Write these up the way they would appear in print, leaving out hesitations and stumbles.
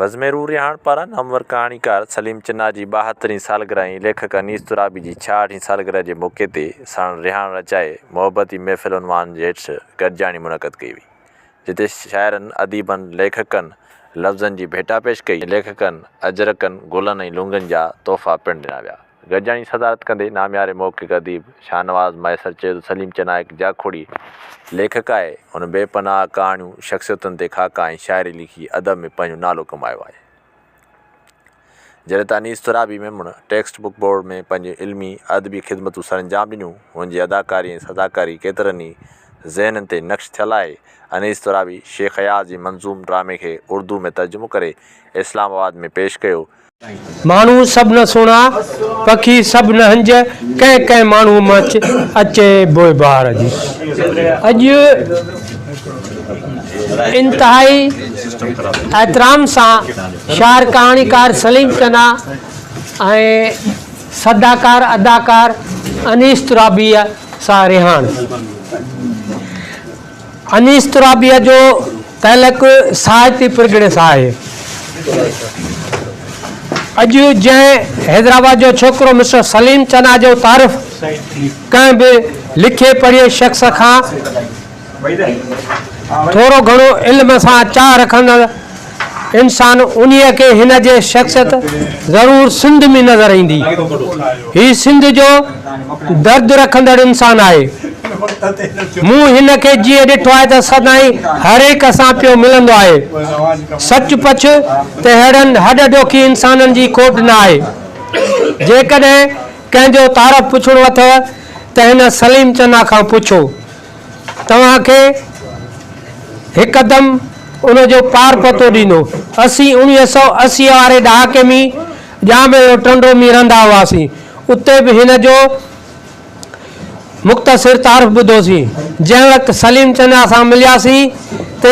बज़मेरू रिहाण पारां नामवर कहाणीकार सलीम चन्ना जी 72वीं सालगिरह ऐं लेखक अनीस तुराबी जी 66वीं सालगिरह जे मौक़े ते साण रिहाण रचाए मोहब्बती महफ़िल उनवान हेठि गॾिजाणी मुनक़द कई हुई, जिते शाइरनि, अदीबनि, लेखकनि लफ़्ज़नि जी भेटापेश कई। लेखकनि अजरकनि, गुलनि ऐं लूंगनि जा तोहफ़ा पिणु ॾिना विया। गॾिजाणी सदारत कंदे नामियारे मौक़िक़ अदीब शाहनवाज़ मैसर चयो त सलीम चन्ना हिकु जाखोड़ी लेखक आहे। हुन बेपनाह कहाणियूं, शख़्सियतुनि ते ख़ाका ऐं शाइरी लिखी अदब में पंहिंजो नालो कमायो आहे। जॾहिं त अनीस Turabi Memon text book board में पंहिंजी इल्मी अदबी ख़िदमतूं सरअंजाम ॾिनियूं। हुनजी अदाकारी ऐं सदाकारी केतिरनि ई ज़हननि ते नक्श थियल आहे। अनीस तुराबी शेख अयाज़ जी मंज़ूम ड्रामे खे उर्दू में तर्जुमो करे इस्लामाबाद में पेश कयो। माण्हू सभु न सुहिणा, पखी सभु न हंज, कंहिं कंहिं माण्हू मच अचे बोए बहार जी। अॼु इंतिहाई एहतराम सां शाइर कहाणीकार सलीम चन्ना ऐं सदाकार अदाकार अनीस तुराबीअ सां रिहाण। अनीस तुराबीअ जो तहलक साहित्य पिरगणे सां आहे। अॼु जंहिं हैदराबाद जो छोकिरो मिस्टर सलीम चन्ना जो तारीफ़ कंहिं बि लिखे पढ़े शख़्स खां थोरो घणो इल्म सां चाह रखंदड़ इंसान उन्हीअ खे हिन जे शख़्सियत ज़रूरु सिंध में नज़र ईंदी। हीउ सिंध जो दर्द रखंदड़ इंसानु आहे। मूं हिन खे जीअं ॾिठो आहे त सदाईं हर हिक सां पियो मिलंदो आहे। सच पछ त अहिड़नि हॾ ॾोखी इंसाननि जी खोट न आहे। जेकॾहिं कंहिंजो तारीफ़ पुछणो अथव त हिन सलीम चन्ना खां पुछो, तव्हांखे हिकदमि उनजो पार पतो ॾींदो। असीं 1980 वारे ॾहाके में ॼामे जो टंडो में रहंदा हुआसीं। उते बि हिन जो मुख़्तसिर तारीफ़ ॿुधोसीं। जंहिं वक़्तु सलीम चन्ना सां मिलियासीं त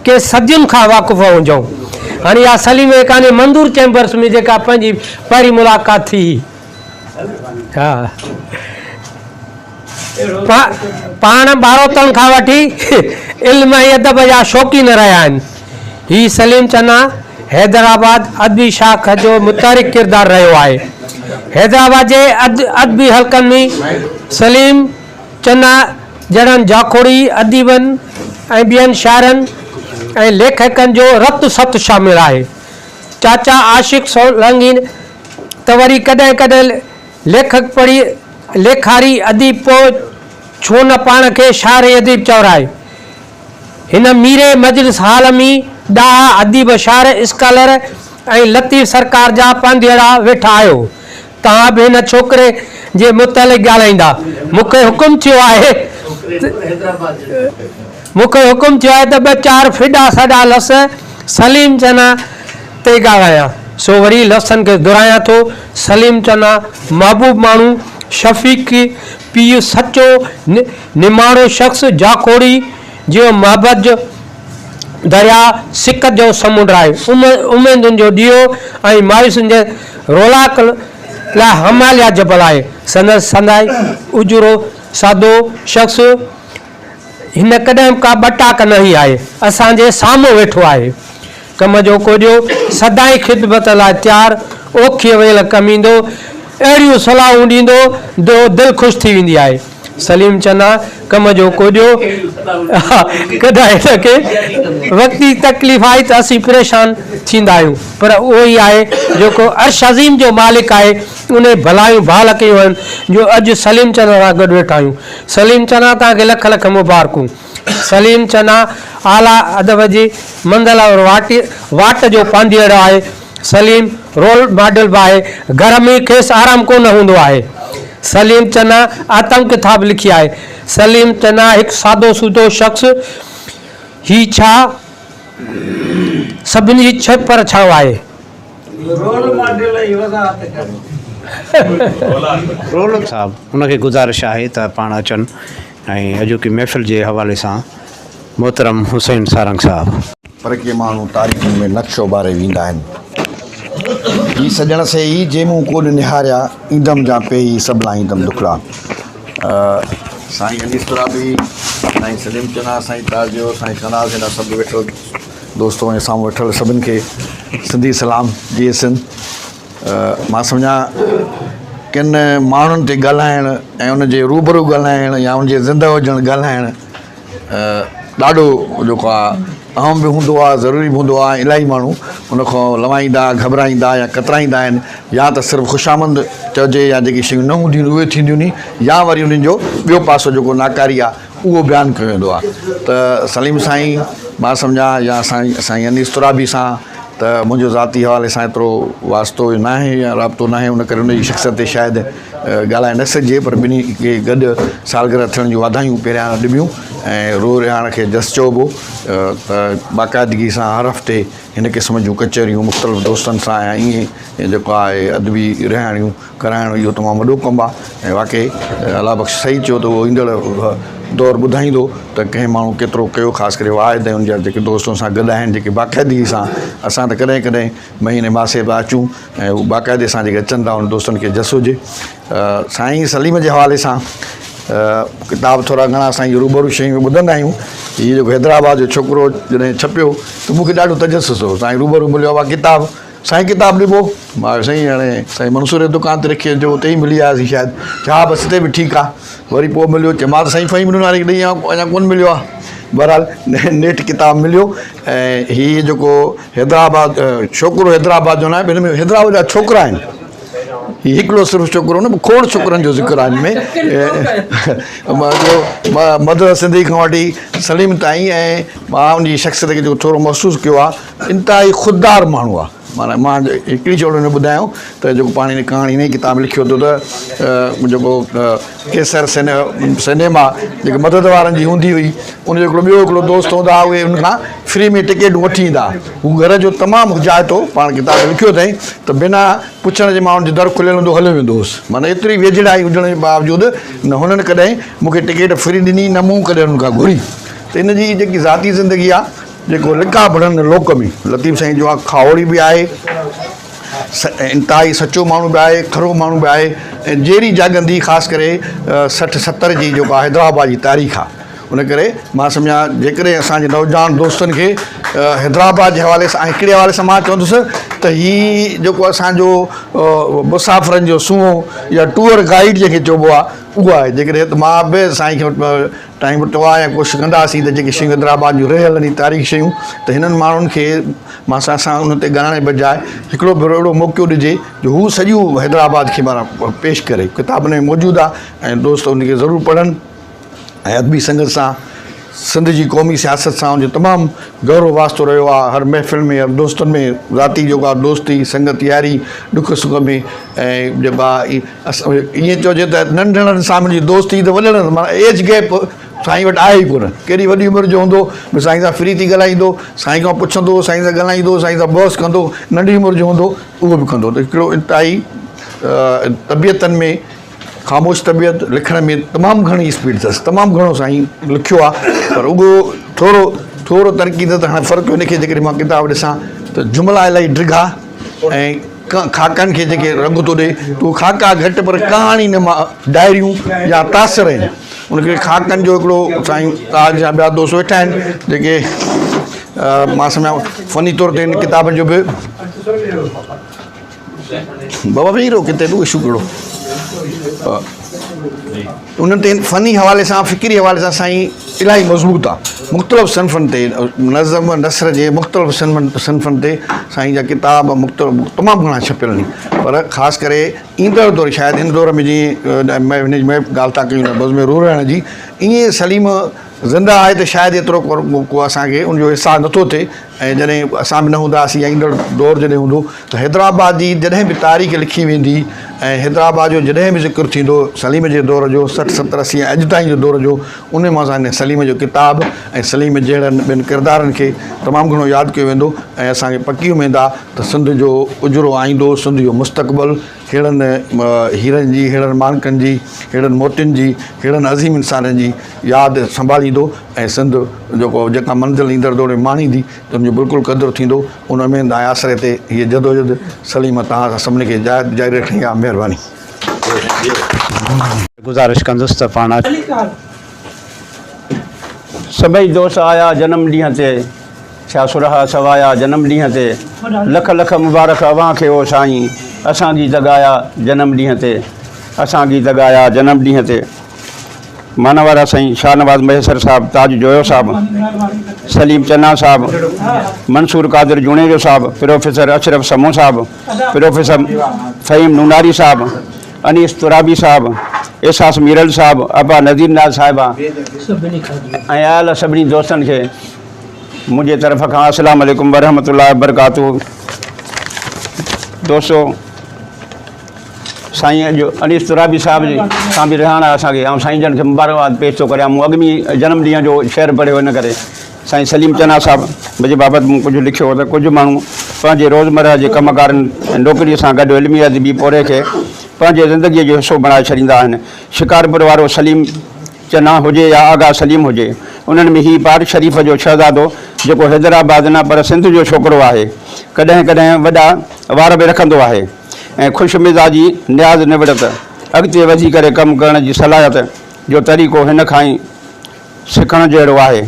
के सदियुनि खां वाक़ुफ़ हुजऊं। हाणे इहा सलीम कान्हे, मंदूर चैम्बर्स में जेका पंहिंजी पहिरीं मुलाक़ात थी। हा, पाण ॿारोतनि खां वठी इल्म ऐं अदब जा शौक़ीन रहिया आहिनि। हीउ सलीम चन्ना हैदराबाद अदबी शाख जो मुतहरिक किरदारु रहियो आहे। हैदराबाद जे अदबी हल्कनि में सलीम चन्ना जहिड़नि जाखोड़ी अदीबनि ऐं ॿियनि शाइरनि ऐं लेखकनि जो रतु सतु शामिल आहे। चाचा आशिक़ सोलंगी त वरी कॾहिं कॾहिं लेखक पढ़ी लेखारी अदीब पोइ छो न पाण खे शाइर अदीब चवराए। हिन मीरे मजलिस हाल में ॾाह अदीब, शाइर, स्कॉलर ऐं लतीफ़ सरकार जा पंधेड़ा वेठा आहियो। तव्हां बि हिन छोकिरे जे मुतलिक़ ॻाल्हाईंदा। मूंखे हुकुम थियो आहे त ॿ चार फिॾा सॾा लफ़्ज़ सलीम चन्ना ते ॻाल्हायां, सो वरी लफ़्ज़नि खे दुहिरायां थो। सलीम चन्ना महबूब माण्हू, शफ़ीक़ पीउ, सचो निमाणो शख़्स, जाखोड़ी जो मोहबत जो दरिया, सिकत जो समुंड आहे, उमेदुनि जो ॾीओ ऐं मायूसियुनि जे रोलाक लाइ हमालिया जबल आहे। संदसि सदाई उजरो सादो शख़्स हिन कॾहिं का ॿटाक न ई आहे। असांजे साम्हूं वेठो आहे। कम जो कोॾियो सदाई ख़िदमत लाइ तयारु, ओखीअ वेल कमु ईंदो, अहिड़ियूं सलाहूं ॾींदो जो दिलि ख़ुशि थी वेंदी आहे। सलीम चन्ना कम जो कोॾियो कॾहिं हिनखे वक़्ती तकलीफ़ आई त असीं परेशान थींदा आहियूं, पर उहो ई आहे जेको अर्श अज़ीम जो मालिक आहे। उन भलायूं भाल कयूं आहिनि जो अॼु सलीम चन्ना सां गॾु वेठा आहियूं। सलीम चन्ना तव्हांखे लख लख मुबारकूं। सलीम चन्ना आला अदब जी मंज़िल और वाट जो पांधीअड़ आहे। सलीम रोल मॉडल बि आहे। घर में खेसि आराम कोन हूंदो आहे। सलीम चन्ना आतम किताब लिखी आहे। सलीम चन्ना हिकु सादो सूदो शख़्स। ही छा सभिनी जी छप पर छांव आहे। साहब उनखे गुज़ारिश आहे त पाण अचनि ऐं अॼोकी महफ़िल जे हवाले सां मोहतरम हुसैन सारंग साहब। पर के माण्हू तारीख़ुनि में नक्शो ॿारे वेंदा आहिनि। ही सॼण से ही जेमूं कोन निहारिया ईंदमि जा पे ही सभला ईंदमि दुखड़ा। साईं अनीस तुराबी, साईं सलीम चन्ना, साईं तारजो, साईं शनाज़, हिन सभु वेठो दोस्तों ऐं साम्हूं वेठल सभिनि खे सिंधी सलाम जी सिंध। मां सम्झा किन माण्हुनि ते ॻाल्हाइणु ऐं उनजे रूबरू ॻाल्हाइणु या उनजे ज़िंदा हुजणु ॻाल्हाइणु ॾाढो जेको आहे अहम बि हूंदो आहे, ज़रूरी बि हूंदो आहे। इलाही माण्हू उन खां लवाईंदा, घबराईंदा या कतराईंदा आहिनि, या त सिर्फ़ु ख़ुशामंद चइजे या जेकी शयूं न हूंदियूं आहिनि उहे थींदियूं नी, या वरी उन्हनि जो ॿियो पासो जेको नाकारी आहे उहो बयानु कयो वेंदो आहे। त सलीम साईं मां सम्झा या साईं अनीस तुराबी सां त मुंहिंजो ज़ाती हवाले सां एतिरो वास्तो न आहे या राब्तो न आहे, उन करे उनजी शख़्सियत ते शायदि ॻाल्हाए न सघिजे, पर ॿिन्ही खे गॾु सालगिरह थियण जूं वाधायूं पहिरियां ॾिबियूं ऐं रो रिहाण खे जस चइबो। त बाक़ाइदगी सां हर हफ़्ते हिन क़िस्म जूं कचहरियूं मुख़्तलिफ़ दोस्तनि सां ऐं ईअं जेको आहे अदबी रिहाणियूं कराइणु इहो तमामु वॾो कमु आहे। ऐं वाक़ई अलाह बख़्श सही चयो त उहो ईंदड़ दौर ॿुधाईंदो त कंहिं माण्हू केतिरो कयो, ख़ासि करे वाहिद ऐं उनजा जेके दोस्तनि सां गॾु आहिनि, जेके बाक़ाइदगी सां असां त कॾहिं कॾहिं महीने मासे पिया अचूं ऐं उहे बाक़ाइदे सां जेके अचनि था उन दोस्तनि खे जस हुजे। साईं सलीम जे हवाले सां किताब थोरा घणा साईं रूबरू शयूं ॿुधंदा आहियूं। हीअ जेको हैदराबाद जो छोकिरो जॾहिं छपियो त मूंखे ॾाढो तजसुस हो। साईं रूबरू मिलियो आहे किताब, साईं किताब ॾिबो, मां साईं हाणे साईं मंसूर जे दुकान ते रखी अचो, उते ई मिली आयासीं शायदि, छा बसि हिते बि ठीकु आहे। वरी पोइ मिलियो, चयो मां त साईं फ़हीम वारी ॾेई अञा कोन मिलियो आहे। बहरहाल नेठ किताब मिलियो। ऐं हीअ जेको हैदराबाद छोकिरो हैदराबाद जो न आहे, हिन में हैदराबाद जा छोकिरा आहिनि। हीउ हिकिड़ो सिर्फ़ु छोकिरो न, खोड़ छोकिरनि जो ज़िक्र आहे हिन में। मदर सिंधी खां वठी सलीम ताईं, ऐं मां उनजी शख़्सियत खे जेको थोरो महसूसु कयो आहे, इंतिहाई ख़ुददार माण्हू आहे। माना मां हिकिड़ी चोड़ में ॿुधायूं त जेको पाण हिन कहाणी हिन किताब लिखियो थो त जेको केसर सिनेमा जेके मदद वारनि जी हूंदी हुई, उनजो ॿियो हिकिड़ो दोस्त हूंदा हुआ, उहे उनखां फ्री में टिकेटूं वठी ईंदा। हू घर जो तमामु हुजाइतो पाण किताब लिखियो अथई त बिना पुछण जे माण्हुनि जो दर खुलियल हूंदो हलियो वेंदो हुउसि। माना एतिरी वेझड़ाई हुजण जे बावजूदि न हुननि कॾहिं मूंखे टिकेट फ्री ॾिनी, न मूं कॾहिं हुनखां घुरी। त हिन जी जेकी ज़ाती ज़िंदगी आहे, जेको लिका पढ़नि लोक में लतीफ़ साईं जो आहे, खावड़ी बि आहे, इंतिहाई सचो माण्हू बि आहे, खरो माण्हू बि आहे, ऐं जहिड़ी जाॻंदी ख़ासि करे 60-70 जी जेको आहे हैदराबाद जी तारीख़ आहे। उन करे मां सम्झा जेकॾहिं असांजे नौजवान दोस्तनि खे हैदराबाद जे हवाले सां, हिकिड़े हवाले सां मां चवंदुसि त हीउ जेको असांजो मुसाफ़िरनि जो सूंहों या टूअर गाइड जंहिंखे चइबो आहे उहा आहे। जेकॾहिं मां बि साईं खे टाइम वरितो आहे या कोशिशि कंदासीं त जेके शयूं हैदराबाद जूं रहियल आहिनि तारीख़ शयूं, त हिननि माण्हुनि खे मां सां उन ते ॻाल्हाइण जे बजाए हिकिड़ो भेरो अहिड़ो मौक़ो ॾिजे जो हू सॼो हैदराबाद खे माना पेश करे। किताब में मौजूदु आहे ऐं दोस्त उनखे ज़रूरु पढ़नि। ऐं अदबी संगत सां सिंध जी क़ौमी सियासत सां उनजो तमामु गौरव वास्तो रहियो आहे। हर महफ़िल में, हर दोस्तनि में ज़ाती जेको आहे दोस्ती, संगत, यारी, ॾुख सुख में। ऐं जेको आहे ईअं चइजे त नंढड़नि सां मुंहिंजी दोस्ती त वॾड़नि, माना एज गैप साईं वटि आहे ई कोन। केॾी वॾी उमिरि जो हूंदो भई साईं सां फ्री थी ॻाल्हाईंदो, साईं खां पुछंदो, साईं सां ॻाल्हाईंदो, साईं सां बहस कंदो। नंढी उमिरि जो हूंदो उहो बि कंदो। त हिकिड़ो इंतिहाई तबियतनि में ख़ामोश तबियत, लिखण में तमामु घणी स्पीड अथसि, तमामु घणो साईं लिखियो आहे। पर उहो थोरो तरक़ी त हाणे फ़र्क़ु हिनखे जेकॾहिं मां किताब ॾिसां त जुमिला इलाही ड्रिघा ऐं ख़ाकनि खे जेके रंग थो ॾिए त उहे ख़ाका घटि, पर कहाणी न मां डायरियूं या तासर आहिनि। उनखे ख़ाकनि जो हिकिड़ो साईं ताज जा ॿिया दोस्त वेठा आहिनि जेके मां सम्झां फ़नी तौर ते हिन किताबनि जो बि बाबा वेही रहो किथे तूं इशू कहिड़ो उन्हनि ते फ़नी हवाले सां, फ़िक्री हवाले सां साईं इलाही मज़बूत आहे। मुख़्तलिफ़ सनफ़नि ते, नज़म नसर जे मुख़्तलिफ़ सनफ़नि ते साईं जा किताब मुख़्तलिफ़ तमामु घणा छपियल आहिनि। पर ख़ासि करे ईंदड़ दौर, शायदि हिन दौर में जीअं हिन में ॻाल्हि था कयूं बज़ में रो रहण जी, ईअं सलीम ज़िंदा आहे त शायदि एतिरो को असांखे उनजो अहसासु नथो थिए। ऐं जॾहिं असां बि न हूंदासीं या ईंदड़ दौर जॾहिं हूंदो त हैदराबाद जी जॾहिं बि तारीख़ लिखी वेंदी ऐं हैदराबाद जो जॾहिं बि ज़िक्र थींदो सलीम जे दौर जो, 60-70-80 अॼु ताईं जो दौर जो, उन मां असां सलीम जो किताब ऐं सलीम जहिड़नि ॿियनि किरदारनि खे तमामु घणो यादि कयो वेंदो। ऐं असांखे पकी उमेद आहे त सिंध जो उजरो आईंदो, सिंध जो मुस्तक़बिल अहिड़नि हीरनि जी, अहिड़नि मानकनि जी, अहिड़नि मोतियुनि जी, अहिड़नि अज़ीम इंसाननि जी यादि संभालींदो ऐं सिंध जेका मंज़िल ईंदड़ दौर में माणींदी त उनजो बिल्कुलु क़दुरु थींदो। उन उमेद ऐं आसिरे ते हीअ जदोजहद सलीम तव्हां सभिनी खे जारी रखणी आहे। महिरबानी। गुज़ारिश कंदुसि त पाण सभई दोस्त आया जनम ॾींहं ते छा सुरहा सवाया जनम ॾींहं ते लख लख मुबारक अव्हां खे ओ साईं असां गीत ॻाया जनम ॾींहं ते असां गीत ॻाया जनम ॾींहं ते मानवारा साईं शाहनवाज़ महेसर साहब ताज जोयो साहब सलीम चन्ना साहब मंसूर कादिर जुणेजो साहब प्रोफेसर अशरफ समो साहब प्रोफेसर फ़हीम नूनारी साहब अनीस तुराबी साहब एहसास मीरल साहब अबा नज़ीर नाज़ साहिबा ऐं आयल सभिनी दोस्तनि खे मुंहिंजे तरफ़ खां अस्सलाम वालेकुम वरहमतुल्लाहि वबरकातुहू। दोस्तो साईं जो अनीस तुराबी साहब जी सां बि रहण असांखे ऐं साईं जन खे मुबारकबाद पेश थो करियां। मूं अॻु में जनम ॾींहं जो शेर पढ़ियो हिन करे साईं सलीम चन्ना साहब जे बाबति मूं कुझु लिखियो त कुझु माण्हू पंहिंजे रोज़मर्रा जे कमकारनि ऐं नौकिरीअ सां गॾु इल्मी अदबी पोरे खे पंहिंजे ज़िंदगीअ जो हिसो बणाए छॾींदा आहिनि। शिकारपुर वारो सलीम चन्ना हुजे या आगा सलीम हुजे, उन्हनि में हीउ पार शरीफ़ जो शहज़ादो जेको हैदराबाद न पर सिंध जो छोकिरो आहे, कॾहिं कॾहिं वॾा वार बि रखंदो आहे ऐं ख़ुशि मिज़ाजी न्याज़ निवड़त अॻिते वधी करे कमु करण जी सलाहियत जो तरीक़ो हिन खां ई सिखण जहिड़ो आहे।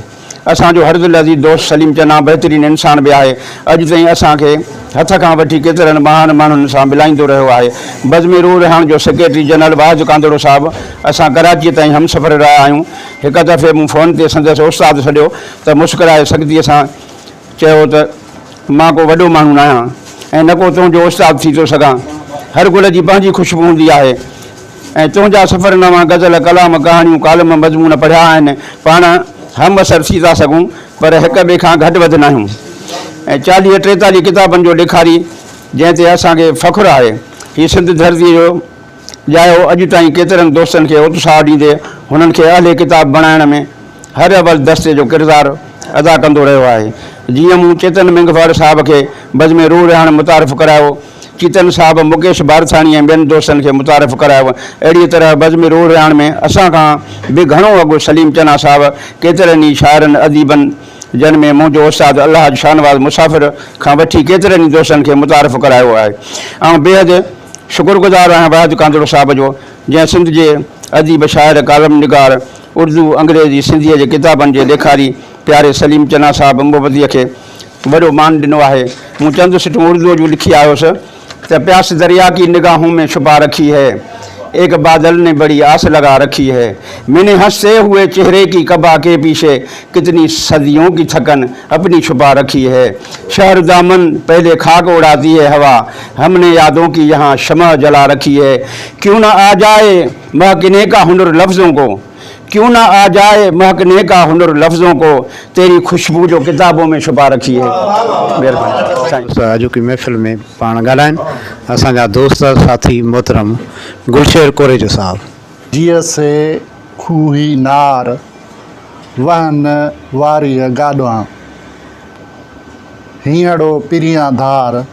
असांजो हरदिल अज़ीज़ दोस्त सलीम चन्ना बहितरीनु इंसानु बि आहे। अॼु ताईं असांखे हथ खां वठी केतिरनि महान माण्हुनि सां मिलाईंदो रहियो आहे। बज़्म रूह रहण जो सेक्रेटरी जनरल वाहिद कांदड़ो साहब, असां कराचीअ ताईं हमसफ़र रहिया आहियूं। हिकु दफ़े मूं फ़ोन ते संदसि उस्तादु सॾियो त मुस्कुराए सख़्तीअ सां चयो त मां को वॾो माण्हू न आहियां ऐं न को तुंहिंजो उस्तादु थी थो सघां। हर गुल जी पंहिंजी ख़ुशबू हूंदी आहे ऐं तुंहिंजा सफ़रनामा गज़ल कलाम कहाणियूं कालम मज़मून पढ़िया आहिनि। पाण हम असर थी था सघूं पर हिक ॿिए खां घटि वधि न आहियूं ऐं 40-43 किताबनि जो ॾेखारी जंहिं ते असांखे फ़ख़ुरु आहे। हीअ सिंध धरतीअ जो ॼायो अॼु ताईं केतिरनि दोस्तनि खे उत्साह ॾींदे हुननि खे अहले किताब बणाइण में हर अवल दस्ते जो किरदारु अदा कंदो रहियो आहे। जीअं मूं चेतन मिंगवार साहब खे बज़्म रूह रहण मुतारिफ़ करायो, चीतन साहब मुकेश भारसाणी ऐं ॿियनि दोस्तनि खे मुतारिफ़ करायो, अहिड़ी तरह बज़्म रूह रहण में असां खां बि घणो अॻु सलीम चन्ना साहब केतिरनि ई शाइरनि अदीबनि जन में मुंहिंजो उस्ताद अलाह शाहनवाज़ मुसाफ़िर खां वठी केतिरनि ई दोस्तनि खे मुतारिफ़ करायो आहे। ऐं बेहदि शुक्रगुज़ार आहियां वाहिद कांदड़ो साहब जो, जंहिं सिंध जे अदीब शाइर कालम निगार उर्दू अंग्रेज़ी सिंधीअ जे किताबनि जे ॾेखारी प्यारे सलीम चन्ना साहब मोहब्बतीअ खे वॾो मान ॾिनो आहे। मूं चंद सिटूं उर्दूअ जूं लिखी आयुसि त प्यास दरिया की निगाहों में छुपा रखी है, एक बादल ने बड़ी आस लगा रखी है, मैंने हंसते हुए चेहरे की कबा के पीछे कितनी सदियों की थकन अपनी छुपा रखी है। शहर दामन पहले खाक उड़ाती है हवा, हमने यादों की यहाँ शमा जला रखी है। क्यों ना आ जाए महकने का हुनर लफ्ज़ों को, क्यों ना आ जाए महकने का हुनर लफ्ज़ों को, तेरी खुशबू जो किताबों में छुपा रखी है। महिरबानी। अॼु की महफ़िल में पाण ॻाल्हाइनि असांजा दोस्त साथी मोहतरम गुलशेर कोरेजो साहब। जिय से खूही नार वहन वारी गाॾुआ, हींअड़ो पिरियां धार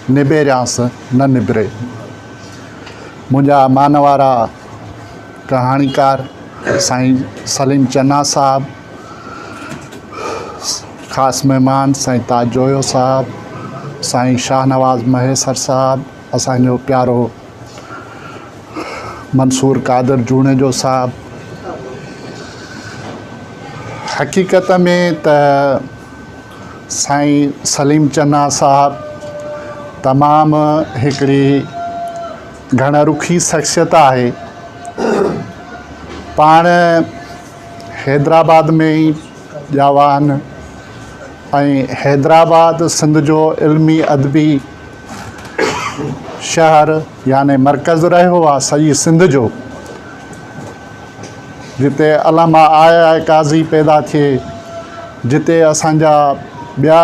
निबेरियांसि न निबिरे। मुंहिंजा मानवारा कहाणीकार साईं सलीम चन्ना साहब, ख़ासि महिमान साईं ताज जोयो साहब, साईं शाहनवाज़ महेसर साहब, असांजो प्यारो मंसूर कादिर जुणेजो साहब। हक़ीक़त में त साईं सलीम चन्ना साहब तमामु हिकिड़ी घणरुखी शख़्सियत आहे। पाण हैदराबाद में ई ॼावा आहिनि ऐं हैदराबाद सिंध जो इल्मी अदबी शहर याने मर्कज़ रहियो आहे सॼी सिंध जो, जिते अलामा आया काज़ी पैदा थिए, जिते असांजा ॿिया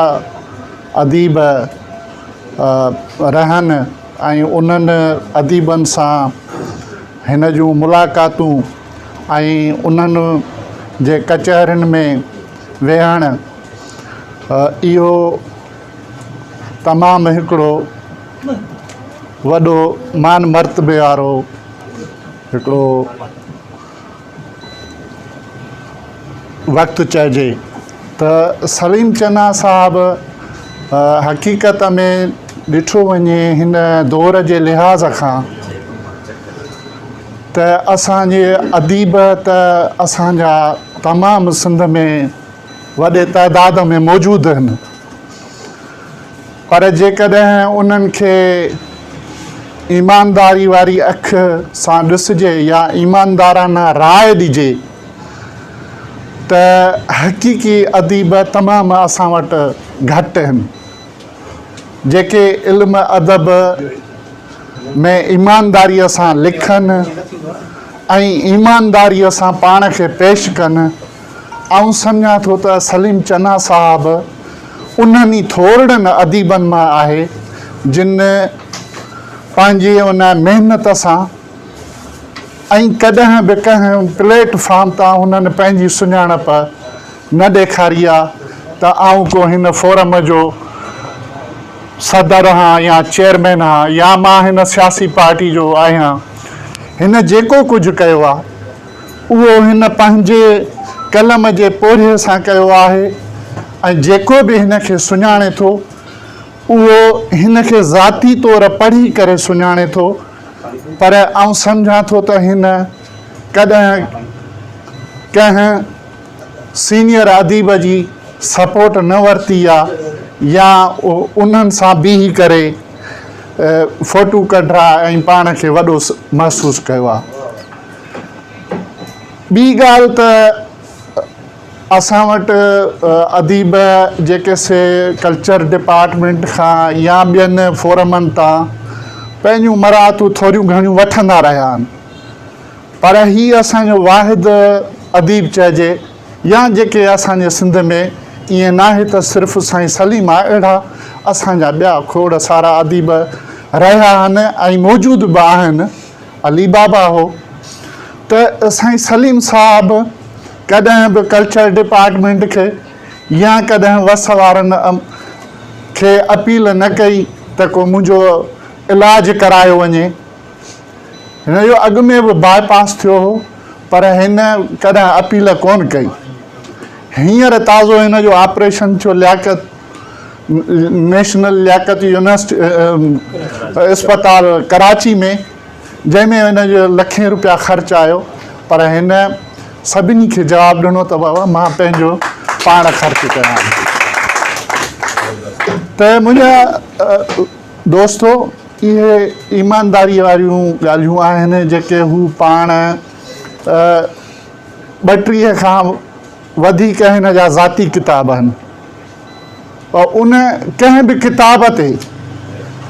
अदीब रहनि ऐं उन्हनि अदीबनि सां हिन जूं मुलाक़ातूं ऐं उन्हनि जे कचहरियुनि में वेहणु, इहो तमामु हिकिड़ो वॾो मान मर्तबे वारो हिकिड़ो वक़्तु चइजे। त सलीम चन्ना साहब हक़ीक़त में ॾिठो वञे हिन दौर जे लिहाज़ खां त असांजे अदीब त असांजा तमामु सिंध में वॾे तइदाद में मौजूदु आहिनि, पर जेकॾहिं उन्हनि खे ईमानदारी वारी अख सां ॾिसिजे या ईमानदाराना राय ॾिजे त हक़ीक़ी अदीब तमामु असां वटि घटि आहिनि, जेके इल्मु अदब में ईमानदारीअ सां लिखनि ऐं ईमानदारीअ सां पाण खे पेश कनि। ऐं सम्झां थो त सलीम चन्ना साहिबु उन्हनि थोरनि अदीबनि मां आहे जिन पंहिंजी उन महिनत सां ऐं कॾहिं बि कंहिं प्लेटफॉर्म तां हुननि पंहिंजी सुञाणप न ॾेखारी आहे त आउं को हिन फोरम जो सदर हाँ या चेयरमैन हाँ या मां हिन सियासी पार्टी जो आहियां। हिन जेको कुझु कयो आहे उहो हिन पंहिंजे कलम जे पोढ़े सां कयो आहे ऐं जेको बि हिन खे सुञाणे थो उहो हिन खे ज़ाती तौरु पढ़ी करे सुञाणे थो, पर आउं सम्झां थो त हिन कॾहिं कंहिं सीनियर अदीब जी सपोर्ट न वरिती आहे या उन्हनि सां बीही करे फ़ोटू कढा ऐं पाण खे वॾो महसूसु कयो आहे। ॿी ॻाल्हि त असां वटि अदीब जेके से कल्चर डिपार्टमेंट खां या ॿियनि फोरमनि तां पंहिंजूं मराहतूं थोरियूं घणियूं वठंदा रहिया आहिनि, पर हीअ असांजो वाहिद अदीब चइजे या जेके असांजे सिंध में ईअं न आहे त सिर्फ़ु साईं सलीम आहे, अहिड़ा असांजा ॿिया खोड़ सारा अदीब रहिया आहिनि ऐं मौजूदु बि आहिनि। अली बाबा हो त साईं सलीम साहिबु कॾहिं बि कल्चर डिपार्टमेंट खे या कॾहिं वस वारनि खे अपील न कई त को मुंहिंजो इलाजु करायो वञे। हिन जो अॻु में बि बाईपास थियो हो पर हिन कॾहिं अपील कोन कई। हींअर ताज़ो हिन जो ऑपरेशन थियो लियाकत नेशनल लियाकत यूनिवर्सिटी इस्पताल कराची में, जंहिंमें हिन जो लखें रुपया ख़र्चु आयो, पर हिन सभिनी खे जवाबु ॾिनो त बाबा मां पंहिंजो पाण ख़र्चु कयां। त मुंहिंजा दोस्तो इहे ईमानदारी वारियूं ॻाल्हियूं आहिनि जेके हू पाण 32 खां वधीक हिन जा ज़ाती किताब आहिनि और उन कंहिं बि किताब ते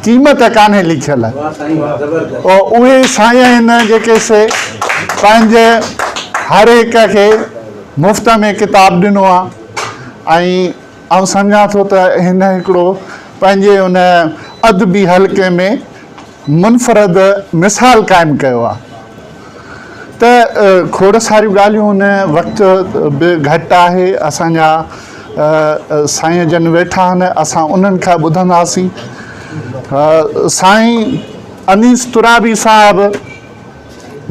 क़ीमत कान्हे लिखियल और उहे साईं आहिनि जेके से पंहिंजे हर हिक खे मुफ़्त में किताब ॾिनो आहे ऐं आउं सम्झां थो त हिन हिकिड़ो पंहिंजे उन अदबी हल्के में मुनफ़रद मिसाल क़ाइमु कयो आहे। त खोड़ सारियूं ॻाल्हियूं हुन वक़्तु बि घटि आहे, असांजा साईं जन वेठा आहिनि, असां उन्हनि खां ॿुधंदासीं। साईं अनीस तुराबी साहिबु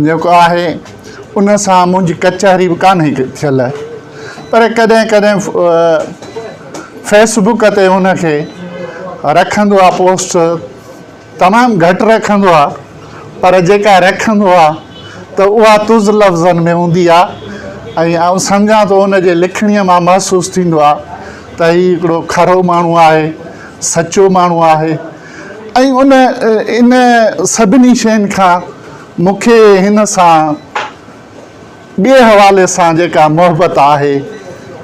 जेको आहे उन सां मुंहिंजी कचहरी बि कान्हे थियल, पर कॾहिं कॾहिं फेसबुक ते उनखे रखंदो आहे पोस्ट, तमामु घटि रखंदो आहे, पर जेका रखंदो आहे त उहा तुज़ लफ़्ज़नि में हूंदी आहे ऐं आउं सम्झां थो उनजे लिखणीअ मां महसूसु थींदो आहे त हीउ हिकिड़ो खरो माण्हू आहे, सचो माण्हू आहे। ऐं इन सभिनी शयुनि खां मूंखे हिन सां ॿिए हवाले सां जेका मोहबत आहे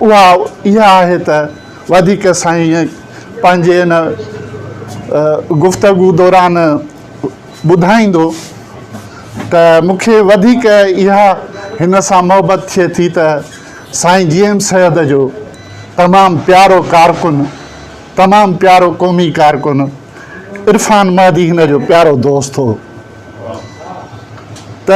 उहा इहा आहे त वधीक साईं पंहिंजे इन गुफ़्तगू दौरान ॿुधाईंदो त मूंखे वधीक इहा हिन सां मोहबत थिए थी त साईं जीएम सैयद जो तमामु प्यारो कारकुन, तमामु प्यारो क़ौमी कारकुन इरफ़ान महदी हिन जो प्यारो दोस्त हो, त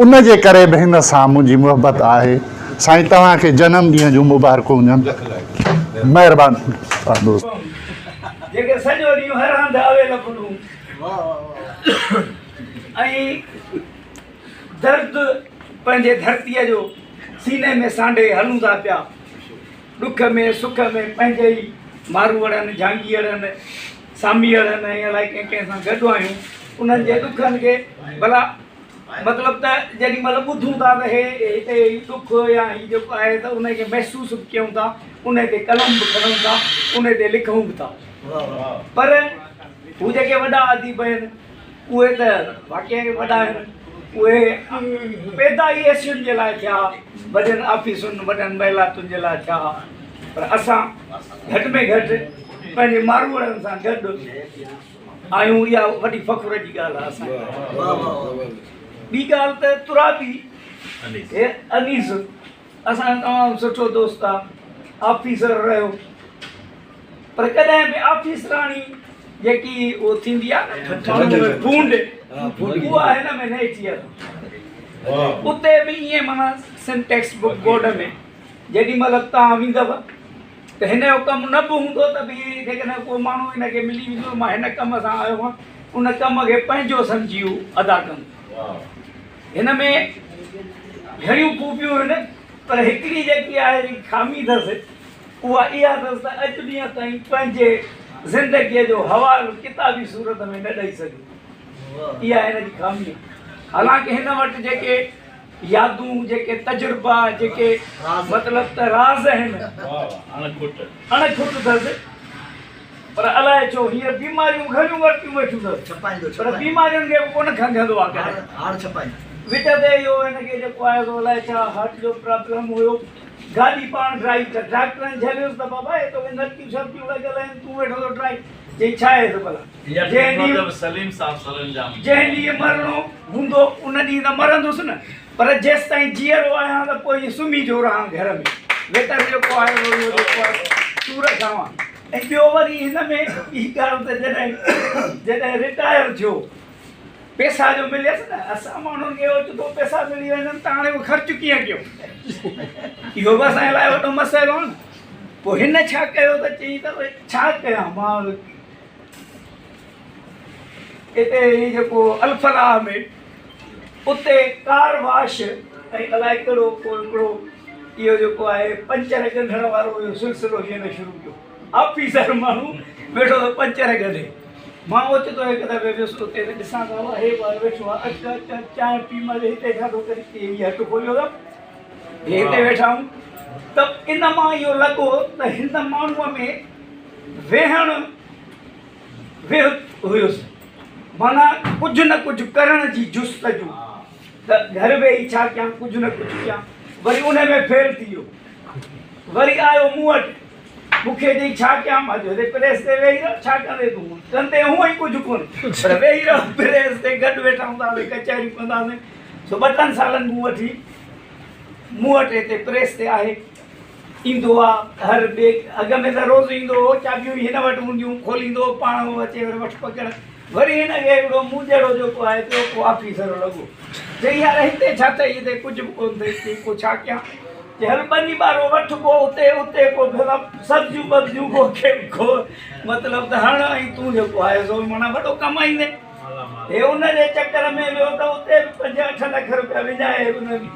उन जे करे बि हिन सां मुंहिंजी मोहबत आहे। साईं तव्हांखे जनम ॾींहं जूं मुबारकूं हुजनि। महिरबानी दोस्त। जेके सॼो ॾींहुं हर हंधि आवेल बुलूं ऐं दर्द पंहिंजे धरतीअ जो सीने में सांडे हलूं था पिया, ॾुख में सुख में पंहिंजे ई मारूअड़नि, झांगीअड़नि, सामीअड़नि ऐं अलाए कंहिं कंहिं सां गॾु आहियूं। उन्हनि जे ॾुखनि खे भला मतिलबु त जेॾी महिल ॿुधूं था त हे हिते दुख या हीउ जेको आहे त उनखे महसूसु बि कयूं था, उन ते कलम बि खणूं था, उन ते लिखूं बि था। पर हू जेके वॾा अदीब आहिनि उहे त वाक़ई वॾा आहिनि, उहे पैदा ई एसियुनि जे लाइ थिया, वॾनि ऑफिसुनि वॾनि महिलातुनि जे लाइ थिया। पर असां घटि में घटि पंहिंजे मारूड़नि सां गॾु आहियूं, इहा वॾी फ़ख़्र जी ॻाल्हि आहे असां। ॿी ॻाल्हि त तुराबी अनीस असांजो तमामु सुठो दोस्त आहे, ऑफिसर रहियो, पर कॾहिं बि ऑफिसराणी जेकी उहो थींदी आहे फूंड उहा हिन में न थी आहे। उते बि ईअं माना सिंटेक्स बुक बोर्ड में जेॾी महिल तव्हां वेंदव त हिन जो कमु न बि हूंदो त बि जेकॾहिं को माण्हू हिनखे मिली वेंदो मां हिन कम सां आयो आहियां, उन कम खे पंहिंजो सम्झी अदा कंदो। हिन में घणियूं खूबियूं आहिनि, पर हिकिड़ी जेकी आहे ख़ामी अथसि उहा इहा अथसि त अॼु ॾींहं ताईं पंहिंजे ज़िंदगीअ जो हवालो किताबी सूरत में न ॾेई सघे, इहा हिन जी ख़ामी आहे। हालांकि हिन वटि जेके यादूं, जेके तजुर्बा, जेके मतिलबु त राज़ आहिनि अणखुट अथसि, पर अलाए छो हीअं बीमारियूं घणियूं वरितियूं वेठियूं अथसि, पर बीमारियुनि खे कोन खंघंदो आहे। विच ते इहो हिनखे जेको आहे अलाए छा हार्ट जो प्रॉब्लम हुयो, गाॾी पाण ड्राइव कर, डॉक्टरनि झलियोसि त बाबा हे तो नथियूं शर्तियूं लॻियल आहिनि, तूं वेठो थो ड्राइव, चई छा आहे त भला जंहिं ॾींहुं मरणो हूंदो उन ॾींहुं त मरंदुसि न, पर जेसि ताईं जीअरो आहियां त पोइ सुम्ही जो रहां घर में, वेतर जेको आहे सूर खावां। ऐं ॿियो वरी हिन में ॿी ॻाल्हि त जॾहिं रिटायर थियो पैसा जो मिलियसि न, असां माण्हुनि खे ओचितो पैसा मिली वञनि त हाणे उहो ख़र्चु कीअं कयूं, इहो बि असांजे लाइ वॾो मसइलो आहे न। पोइ हिन छा कयो त चई त छा कयां मां, हिते जेको अल्फलाह में उते कार वाश ऐं अलाए कहिड़ो हिकिड़ो इहो जेको आहे पंचर ॻंढण वारो इहो सिलसिलो हिन शुरू कयो। ऑफिसर माण्हू वेठो त पंचर ॻंढे, मां ओचितो हिकु दफ़े वियुसि उते त ॾिसां थो हे ॿार वेठो आहे, अचु चांहि पी महिल हिते छा थो करे, हीअ हटु खोलियो अथमि, हे हिते वेठा आहियूं। त इन मां इहो लॻो त हिन माण्हूअ में वेहणु हुयुसि, माना कुझु न कुझु करण जी जुस्तजू, त घर वेही छा कयां, कुझु न कुझु कयां, वरी उन में फेल थी वियो, वरी आयो मूं वटि, मूंखे चई छा कयां, मां चयो प्रेस ते वेही रह, छा कंदे तूं, कंदे हूअं ई कुझु कोन, पर वेही रह प्रेस ते, गॾु वेठा हूंदासीं, कचहरियूं कंदासीं। सो 2-3 सालनि मूं वटि हिते प्रेस ते आहे, ईंदो आहे हर ॿिए अॻ में त रोज़ु ईंदो हो, चाबियूं हिन वटि हूंदियूं, खोलींदो पाण अचे वरी वठि पकड़, वरी हिनखे हिकिड़ो मूं जहिड़ो जेको आहे को ऑफिसर लॻो, चई यार हिते छा अथई, हिते कुझु बि कोन अथई, को छा कयां, चई हल बनी ॿारो वठि को उते को सब्जियूं वब्जियूं को मतिलबु त हण, ऐं तूं जेको आहे सो माना वॾो कमाईंदे। हे उनजे चकर में वियो त उते 5-8 लख रुपया विञाए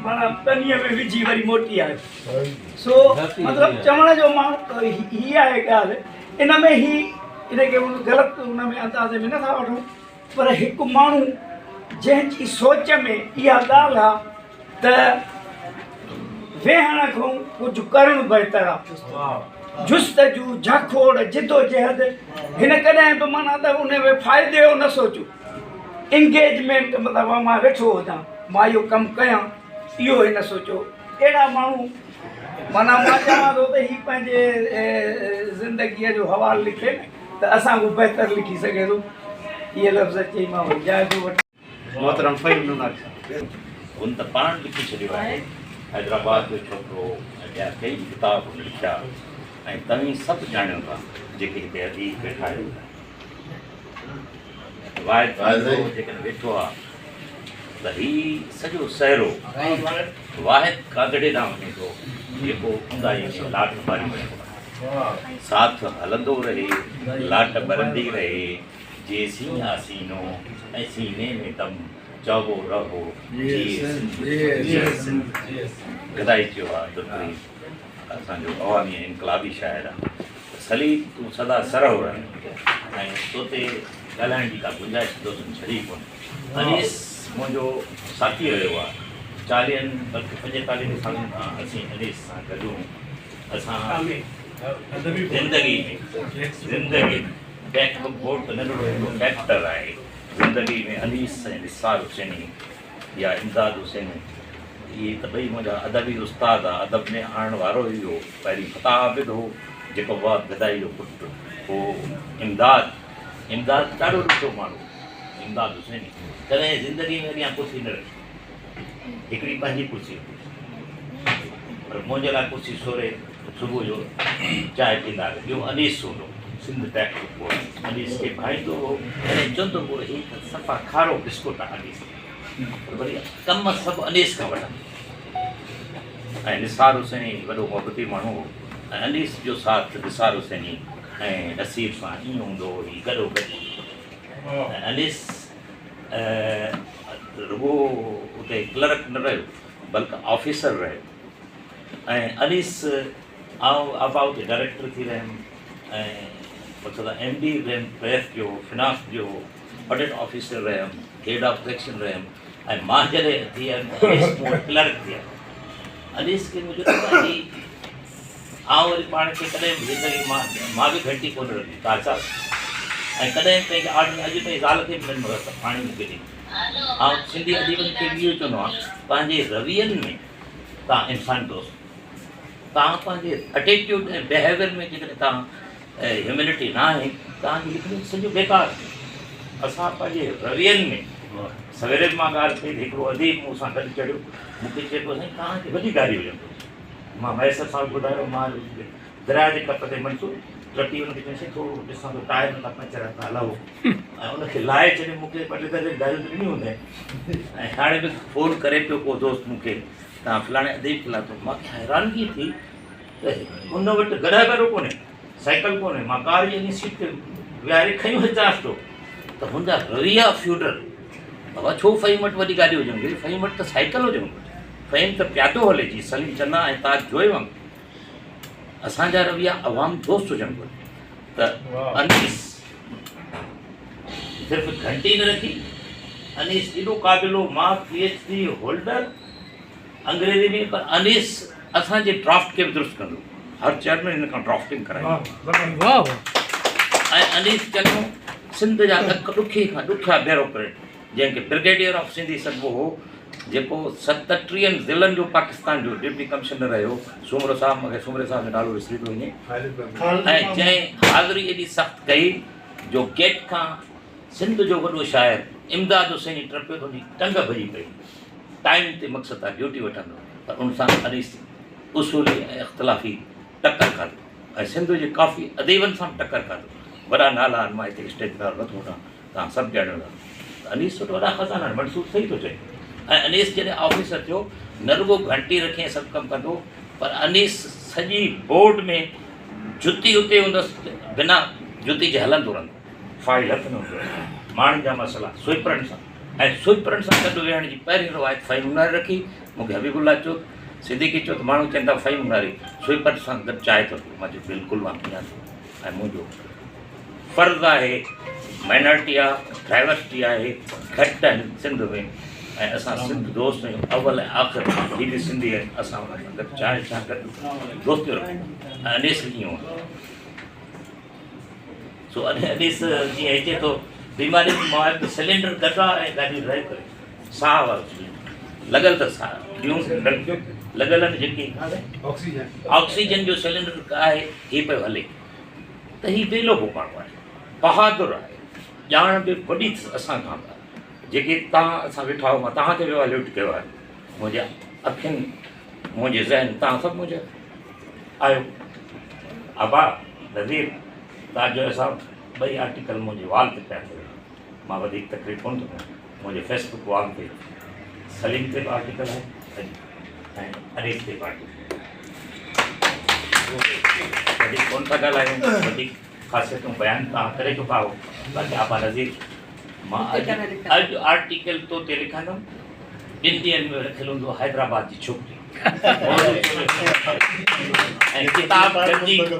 माना पनीअ में विझी वरी मोटी आयो। सो मतिलबु चवण जो माण्हू हीअ आहे ॻाल्हि, इन में इनखे ग़लति उन में अंदाज़े में नथा वठूं, पर हिकु माण्हू जंहिंजी सोच में इहा ॻाल्हि आहे त वेहण खां कुझु करणु बहितर आहे, जुस्तजू, झाखोड़, जिदोजहद, हिन कॾहिं बि माना त उन में फ़ाइदे जो न सोचूं, इंगेजमेंट मतिलबु मां वेठो हुजां, मां इहो कमु कयां, इहो ई न सोचो। अहिड़ा माण्हू माना मां चवां थो त हीउ पंहिंजे ज़िंदगीअ जो हवालु लिखे न त असां को बहितर लिखी सघे थो। इहे लफ़्ज़ चई मां जाइज़ो वठि मोहतरम फ़हीम नुनार हुन त पाण लिखी छॾियो आहे, हैदराबाद जो छोकिरो, ॿिया कई किताब लिखिया, ऐं तव्हीं सभु ॼाणियो था जेके हिते अदीब वेठा आहियो। वाहिद जेकॾहिं वेठो आहे त हीउ सॼो सहरो वाहिद कागड़े ॾांहुं वञे थो, जेको ऊंदाई लाट ॿारी वञे, साथ हलंदो रहे, लाट ॿरंदी रहे, जे सीन आसीनो ऐं सीने में दम चवो रहो गदाई चयो आहे दुर्गरी, असांजो अवामी इनकलाबी शाइर आहे। सलीम तूं सदा सरह रहे ऐं तोते ॻाल्हाइण जी का गुंजाइश दोस्तनि छॾी कोन्हे। अनीस मुंहिंजो साथी रहियो आहे 40 बल्कि 45 सालनि खां असीं अनीस सां गॾु असां ज़िंदगी में टेक्स्ट बुक बोर्ड त नंढिड़ो हिकिड़ो फैक्टर आहे ज़िंदगी में अनीस ऐं निसार हुसैनी या इमदाद हुसैनी इहे त ॿई मुंहिंजा अदबी उस्ताद आहे अदब में आणण वारो ई हो पहिरीं फता आबिद हो जेको वाद गदाई जो पुटु हो इमदाद ॾाढो ॾुखियो माण्हू इमदाद हुसैनी कॾहिं ज़िंदगी में अॻियां कुर्सी न रखी हिकिड़ी पंहिंजी कुर्सी पर मुंहिंजे लाइ कुर्सी सोरे सुबुह जो चांहि पींदा ॿियो अनीस हूंदो सिंध टेक्स्ट बुक अनीस खे भाईंदो हो ऐं चवंदो हुओ ही त सफ़ा खारो बिस्कुट आहे अनीस पर वरी कम सभु अनीस खां वठनि ऐं निसार हुसैनी वॾो मोहबती माण्हू हो ऐं अनीस जो साथ निसार हुसैनी ऐं नसीर सां ईअं हूंदो हो ही गॾो गॾु ऐं अनीस रुगो उते क्लर्क न रहियो बल्कि ऑफिसर रहियो ऐं अनीस आउं उते डायरेक्टर थी रहियमि ऐं मतिलबु MD रहियमि प्रेस जो फिनांस जो ऑडिट ऑफिसर रहियमि हेड ऑफ सेक्शन रहियमि ऐं मां जॾहिं थी वियमि क्लर्क थी वियमि अनीस खे मुंहिंजो आउं वरी पाण खे कॾहिं बि ज़िंदगी मां बि घंटी कोन रखी ताज़ा ऐं कॾहिं पंहिंजे ऑर्डर अॼु ताईं ज़ाल खे बि न पाणी मूंखे ॾिनी ऐं सिंधी अदीबनि खे बि इहो चवंदो आहे पंहिंजे रवियनि में तव्हां इंसान दोस्त तव्हां पंहिंजे एटीट्यूड ऐं बिहेवियर में जेकॾहिं तव्हां ह्यूमिलिटी न आहे तव्हांजी लिखणी सॼो बेकार असां पंहिंजे रवियनि में सवेरे मां ॻाल्हि कई हिकिड़ो अदीब मूं सां गॾु चढ़ियो मूंखे चए पियो साईं तव्हांखे वॾी गाॾी हुजनि मां मैसर सां ॿुधायो मां दरिया जे कप ते मंसूर टटी हुनखे चईं थोरो ॾिसां थो टायर न पंचर था हलाओ ऐं उनखे लाहे छॾे मूंखे ॿ टे दफ़े गाॾियूं ॾिनियूं हूंदा ऐं हाणे बि फ़ोन करे पियो को दोस्त मूंखे तव्हां फलाणे अदीब खिला थो मूंखे हैरानगी थी त हुन वटि गॾा गॾो कोन्हे साइकिल कोन्हे मां कार जी सीट ते विहारे खयूं अचांसि थो त मुंहिंजा रविया फ्यूडर बाबा छो फ़हीम वटि वॾी गाॾी हुजनि घुरिजे फ़हीम वटि त साइकिल हुजनि फ़हीम त प्यादो हले जी सलीम चन्ना ऐं ताज जोए वांगुरु असांजा रविया अवाम दोस्त हुजनि घुरिजे त अनीस सिर्फ़ु घंटी न रखी अनीस एॾो क़ाबिलो मां PhD होल्डर अंग्रेज़ी में पर अनीस असांजे ड्राफ्ट खे बि दुरुस्त कंदो हर चेयरमैन हिन खां ड्राफ्टिंग कराई ऐं अनीस चङो सिंध जा ॾुखे खां ॾुखिया ब्यूरोक्रेट जंहिंखे ब्रिगेडियर ऑफ सिंधी सॾिबो हो जेको 37 ज़िलनि जो पाकिस्तान जो डिप्टी कमिश्नर रहियो सूमरो साहब मूंखे सूमरे साहब जो नालो विसरी थो वञे ऐं जंहिं हाज़िरी एॾी सख़्तु कई जो गेट खां सिंध जो वॾो शाइर इमदाद हुसैनी टपियो त हुनजी टंग भॼी पई टाइम ते मक़सदु आहे ड्यूटी वठंदो पर उन सां अनीस उसूली ऐं इख़्तिलाफ़ी टकर खाधो ऐं सिंध जे काफ़ी अदीबनि सां टकर खाधो वॾा नाला आहिनि मां हिते स्टेज ते नथो वठां तव्हां सभु ॼाणींदा अनीस वटि वॾा खज़ाना आहिनि मंसूर सही थो चए ऐं अनीस जॾहिं ऑफिसर थियो न रुगो घंटी रखे सभु कमु कंदो पर अनीस सॼी बोर्ड में जुती उते हूंदसि बिना जुती जे हलंदो रहंदो फाइल हथ में हूंदो माण्हुनि जा मसइला स्वीपरनि सां ऐं स्वीपरनि सां गॾु वेहण जी पहिरीं रिवायत फ़हीम उनारे रखी मूंखे हबीबुल्ला चयो सिद्दीकी चयो त माण्हू चवनि था फ़हीम उनारे स्वीपर सां गॾु चांहि थो पियो मां चयो बिल्कुलु मां पीआं थो ऐं मुंहिंजो फ़र्ज़ु आहे माइनॉरिटी आहे डाइवर्सिटी आहे घटि आहिनि सिंध में ऐं असां सिंध दोस्त आहियूं अवल ऐं आख़िर ही बि सिंधी आहिनि असां हुन सां गॾु चांहि सां गॾु दोस्तियूं रखूं ऐं अनीस ईअं हूंदो सो अनीस जीअं अचे थो बीमारी मां सिलेंडर घटि आहे ऐं गाॾी ड्राइव करे साह वारो सिलेंडर लॻल त साह ॿियूं लॻल आहिनि जेके ऑक्सीजन जो सिलेंडर आहे हीअ पियो हले त हीअ बेलो माण्हू आहे बहादुर आहे ॼाण बि वॾी असां खां जेके तव्हां असां वेठा आहियूं मां तव्हांखे एवेल्यूट कयो आहे मुंहिंजा अखियुनि मुंहिंजे ज़हन तव्हां सभु मुंहिंजा आहियो आबा नज़ीर तव्हांजो असां ॿई आर्टिकल मुंहिंजे वॉल ते पिया थिया मां वधीक तकलीफ़ कोन थो कयां मुंहिंजे फेसबुक वॉल ते सलीम ते बि आर्टिकल आहे ऐं अनीस ते बि आर्टिकल वधीक कोन था ॻाल्हायूं वधीक ख़ासियतूं बयानु तव्हां करे चुका हो बाक़ी आबा नज़ीर मां अॼु आर्टिकल तो ते लिखंदुमि 2 ॾींहंनि में रखियलु हूंदो हैदराबाद जी छोकिरी ऐं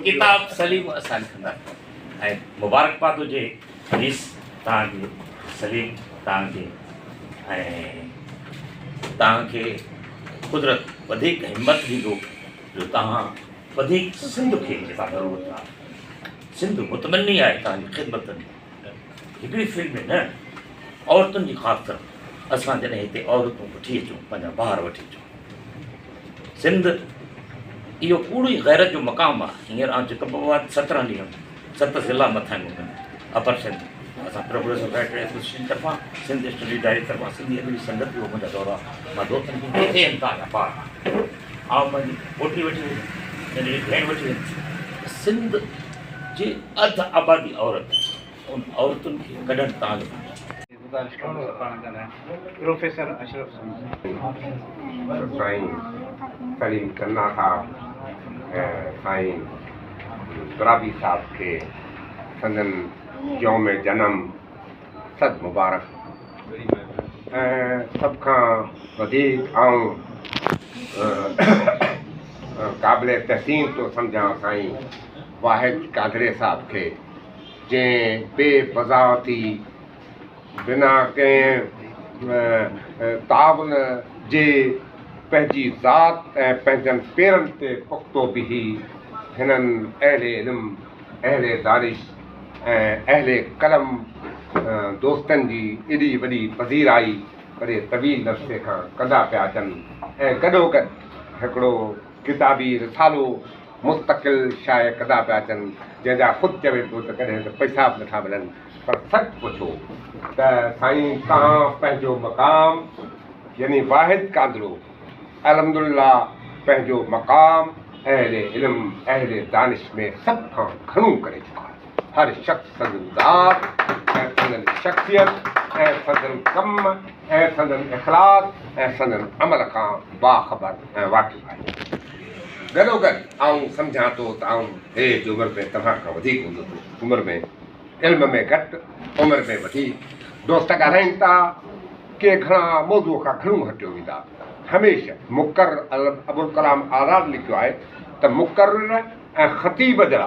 किताब सलीम असां लिखंदासीं ऐं मुबारकबाद हुजे अनीस तव्हांखे सलीम तव्हांखे ऐं तव्हांखे कुदरत वधीक हिमत ॾींदो जो तव्हां वधीक सिंध खे जेका ज़रूरत आहे सिंध मुतमनी आहे तव्हांजी ख़िदमत में हिकिड़ी फील्ड में न औरतुनि जी ख़ासि कर असां जॾहिं हिते औरतूं वठी अचूं पंहिंजा ॿार वठी अचूं सिंध इहो कूड़ ई गैरत जो मक़ाम आहे हींअर आउं जेको बाबा 17 ॾींहं 7 ज़िला मथां आहिनि अपर सिंध असां प्रोग्रेसिव राइटर एसोसिएशन तरफ़ां सिंध स्टडी डायरेक्टर तरफ़ां सिंधी अॻिली संगत जो मुंहिंजा दौरा मां दोस्तनि खे किथे इम्तिहान आहे पार आउं पंहिंजी पोटी वठी वञी नंढड़ी भेण वठी वञी सिंध जी अधु आबादी औरत उन औरतुनि खे कढणु तव्हांजो प्रोफेसर अशरफ साईं सलीम चन्ना साहब ऐं साईं दुराबी साहब खे संदन यौम जनम सद मुबारक ऐं सभ खां वधीक आऊं क़ाबिल तहसीन थो सम्झां साईं वाहिद कादरे साहब खे जंहिं बेबज़ावती बिना कंहिं ताउन जे पंहिंजी ज़ात ऐं पंहिंजनि पेरनि ते पुख़्तो बीही हिननि अहले इल्म अहले दानिश ऐं अहले कलम दोस्तनि जी एॾी वॾी पज़ीराई वॾे तवील अरसे खां कंदा पिया अचनि ऐं गॾोगॾु हिकिड़ो किताबी रिसालो मुस्तक़िल शाये कंदा पिया अचनि जंहिंजा ख़ुदि चवे पियो त कॾहिं त पैसा बि नथा मिलनि पर सच पुछो त साईं तव्हां पंहिंजो मक़ाम यानी वाहिद कादरो अलहमदुलिल्लाह पंहिंजो मक़ाम अहले इल्म अहले दानिश में सभ खां घणो करे चुका हर शख़्स संदन ज़ात ऐं संदन शख़्सियत ऐं संदन कम ऐं संदन इख़लास ऐं संदन अमल खां बाख़बर ऐं वाक़िफ़ आहे गॾोगॾु आऊं सम्झां थो त आऊं हेठि उमिरि में तव्हां खां वधीक हूंदो उमिरि में इल्म में घटि उमिरि में वधीक दोस्त ॻाल्हाइनि था के घणा मौज़ूअ खां घणो हटियो वेंदा हमेशह मुक़रर अबुल कलाम आज़ाद लिखियो आहे त मुक़रर ऐं ख़तीब जा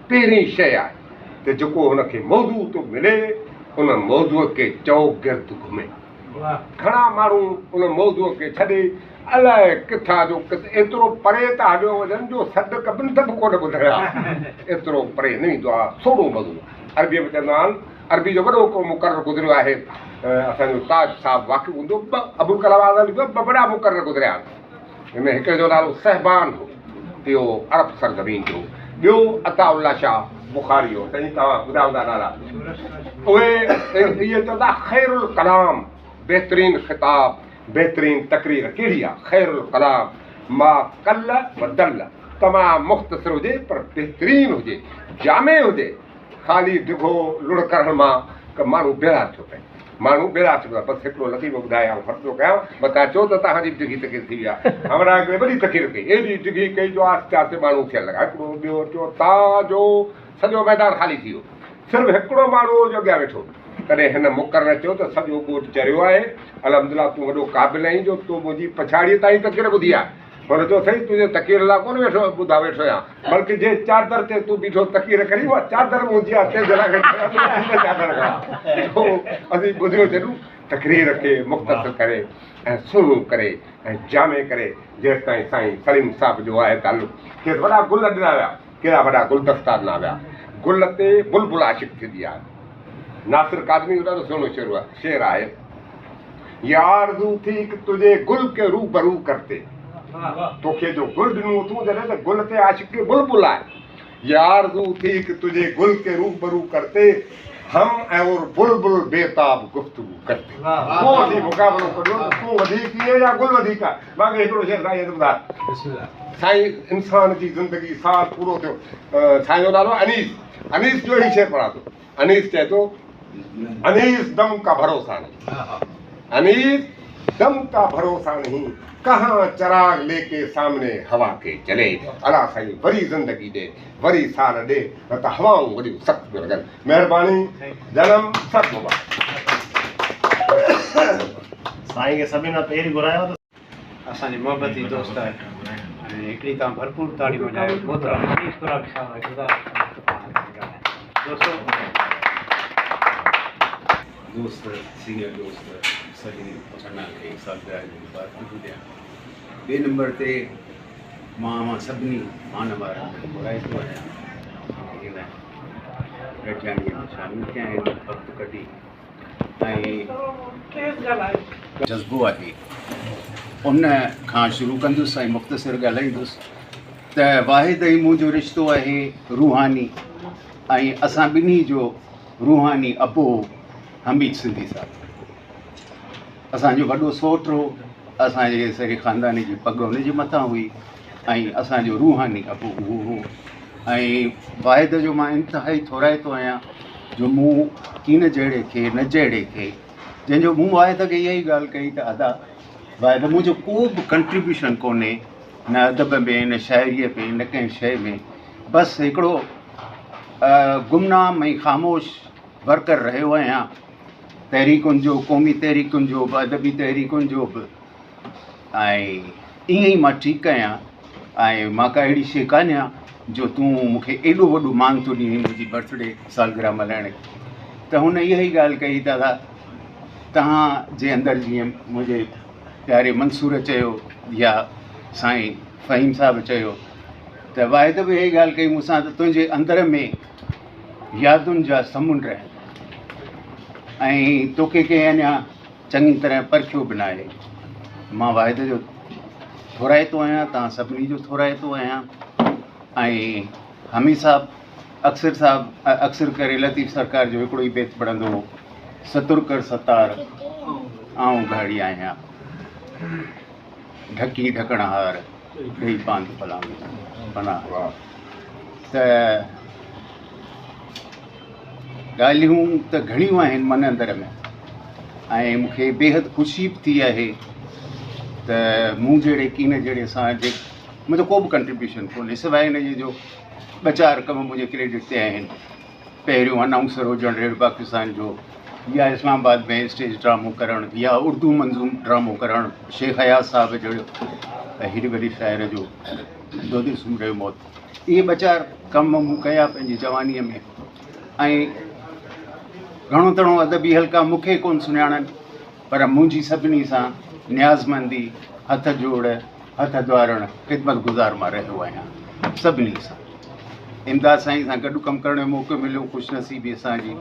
पहिरीं शइ आहे त जेको हुनखे मौज़ू थो मिले उन मौज़ूअ खे चौगिर्द घुमे घणा माण्हू उन मौज़ूअ खे छॾे अलाए किथां जो एतिरो परे था हलियो वञनि जो सॾु कबनि त बि कोन ॿुधाया एतिरो परे न ईंदो आहे सोढ़ो मौज़ू अरबीअ में चवंदा आहिनि अरबी जो वॾो को मुक़ररु गुज़रियो आहे असांजो ताज साहिबु वाक़िफ़ हूंदो अबुल कलाम आज़ाद लिखियो ॿ वॾा मुक़ररु गुज़रिया आहिनि हिन में हिकिड़े जो नालो सहबान हो इहो अरब सरज़मीन जो ॿियो अताउल्ला शाह बुखारी हो साईं तव्हां ॿुधाईंदा नाला उहे इहे चवंदा ख़ैरुल कलाम बहितरीनु ख़िताब बहितरीन तकरीर कहिड़ी आहे ख़ैरुल कलाम मां कल बदल तमामु मुख़्तसिर हुजे पर बहितरीनु हुजे जामे हुजे ख़ाली डिघो लुड़ करण मां क माण्हू बेड़ा थियो पए माण्हू बेड़ा थियो आहे बसि हिकिड़ो लतीफ़ो ॿुधायां फ़र्क़ो कयां मथां चओ त तव्हांजी डिघी तकरीर थी वई आहे हमरा हिकिड़े वॾी तकरीर कई एॾी डिघी कई जो आस्ते आस्ते माण्हू थियणु लॻा हिकिड़ो ॿियो चयो तव्हांजो सॼो मैदान ख़ाली थी वियो सिर्फ़ु हिकिड़ो माण्हू जो अॻियां वेठो तॾहिं हिन मुक़ररु चयो त सॼो ॻोठ चरियो आहे अलहमदिल्ला तूं वॾो क़ाबिल आहीं जो तूं मुंहिंजी पछाड़ीअ ताईं तकरीर ॿुधी आहे हुन चयो साईं तुंहिंजे तकीर लाइ कोन वेठो ॿुधा वेठो आहियां बल्कि जे चादर ते तूं बीठो तकीर करी उहा चादर मुंहिंजी आहे तेज़ चादर असीं ॿुधियो छॾूं तकरीर खे मुख़्तसिर करे ऐं सुहिणो करे ऐं जामे करे जेसि ताईं साईं सलीम साहिब जो आहे तालुक़ु खेसि वॾा गुल ॾिना विया कहिड़ा वॾा गुलदस्ता ॾिना विया गुल ते बुलबुल आशिक़ थींदी आहे नासिर कादमी जो ॾाढो सुहिणो शेर आहे यार आरज़ू थी कि तुझे गुल के रूबरू करते तोखे जो गुल ॾिनो तूं जॾहिं त गुल ते आशिक़ बुलबुल आहे यार आरज़ू थी कि तुझे गुल के रूबरू करते हम ऐं और बुलबुल बेताब गुफ्तगू करते पोइ असीं मुक़ाबिलो करियो त तूं वधीक इहे या गुल वधीक आहे मूंखे हिकिड़ो शेर साईं ॿुधाए साईं इंसान जी ज़िंदगी साल पूरो थियो साईं जो नालो अनीस जो ई शेर पढ़ा थो अनीस चए थो अनीस दम का भरोसा नहीं अनीस दम का भरोसा नहीं कहाँ चिराग लेके सामने हवा के चले अला साईं वरी ज़िंदगी ॾे वरी साल ॾे न त हवाऊं वॾियूं सख़्तु पियूं लॻनि महिरबानी जनम सभु मुबारक साईं खे सभिनि खां पहिरीं घुरायो त असांजी मोहबती दोस्त आहे ऐं हिकिड़ी तव्हां भरपूर ताड़ी वॼायो दोस्तों दोस्त सीनियर दोस्त सॼी चङा खे सालगिरह जी मुबारकूं ॾियां। ॿिए नंबर ते मां सभिनी मान वारनि खे घुराए थो आहियां हिन गॾिजाणीअ में शामिलु थिया आहिनि वक़्तु कढी ऐं जज़्बो आहे उन खां शुरू कंदुसि ऐं मुख़्तसिर ॻाल्हाईंदुसि त वाहिद ई मुंहिंजो रिश्तो आहे रूहानी ऐं असां ॿिन्ही जो रूहानी अबो हमीद सिंधी साहिबु असांजो वॾो सोट हो असांजे सॼे ख़ानदान जी पग हुन जे मथां हुई ऐं असांजो रूहानी अबो उहो हो। ऐं वाहिद जो मां इंतिहाई थोराए आहियां जो मूं कीन जहिड़े खे न जहिड़े खे जंहिंजो मूं वाहिद खे इहा ई ॻाल्हि कई त अदा वाहिद मुंहिंजो को बि कंट्रीब्यूशन कोन्हे न अदब में न शाइरीअ में न कंहिं शइ में बसि हिकिड़ो गुमनाम ऐं ख़ामोश वर्कर रहियो आहियां तहरीकुनि जो क़ौमी तहरीकुनि जो बि अदबी तहरीकुनि जो बि ऐं ईअं ई मां ठीकु आहियां ऐं मां का अहिड़ी शइ कान्हियां जो तूं मूंखे एॾो वॾो मान थो ॾींहुं मुंहिंजी बर्थडे सालगिरह मल्हाइण त हुन इहा ई ॻाल्हि कई दादा तव्हांजे अंदरि जीअं मुंहिंजे प्यारे मंसूर चयो या साईं फ़हीम साहिबु चयो त वाहिद बि इहा ई ॻाल्हि कई मूंसां त तुंहिंजे अंदर में यादुनि जा समुंड आहिनि ऐं तोखे कंहिं अञा चङी तरह परखियो बि न आहे। मां वाहिद जो थोराए थो आहियां तव्हां सभिनी जो थोराए थो आहियां ऐं हमीद साहिबु अक्सर करे लतीफ़ सरकार जो हिकिड़ो ई बेत पढ़ंदो हो सतुर सतार आऊं घाड़ी आहियां ढकी ढकणहार ॾेई पांद पना त ॻाल्हियूं त घणियूं आहिनि मन अंदर में ऐं मूंखे बेहद ख़ुशी बि थी आहे त मूं जहिड़े कीन जहिड़े सां मुंहिंजो को बि कंट्रीब्यूशन कोन्हे सवाइ हिनजे जो ॿ चारि कम मुंहिंजे क्रेडिट ते आहिनि। पहिरियों अनाउंसर हुजणु रेडियो पाकिस्तान जो या इस्लामाबाद में स्टेज ड्रामो करणु या उर्दू मंज़ूम ड्रामो करणु शेख हयात साहिब जहिड़ो हिरी वरी शाइर जो दोदी सुमरे मौत इहे ॿ चारि कम मूं कया पंहिंजी जवानीअ में ऐं घणो तणो अदबी हल्का मूंखे कोन सुञाणनि पर मुंहिंजी सभिनी सां न्याज़मंदी हथ जोड़ हथ द्वारणु ख़िदमत गुज़ार मां रहियो आहियां सभिनी सां। इमदाद साईं सां गॾु कमु करण जो मौक़ो मिलियो ख़ुशनसीबी असांजी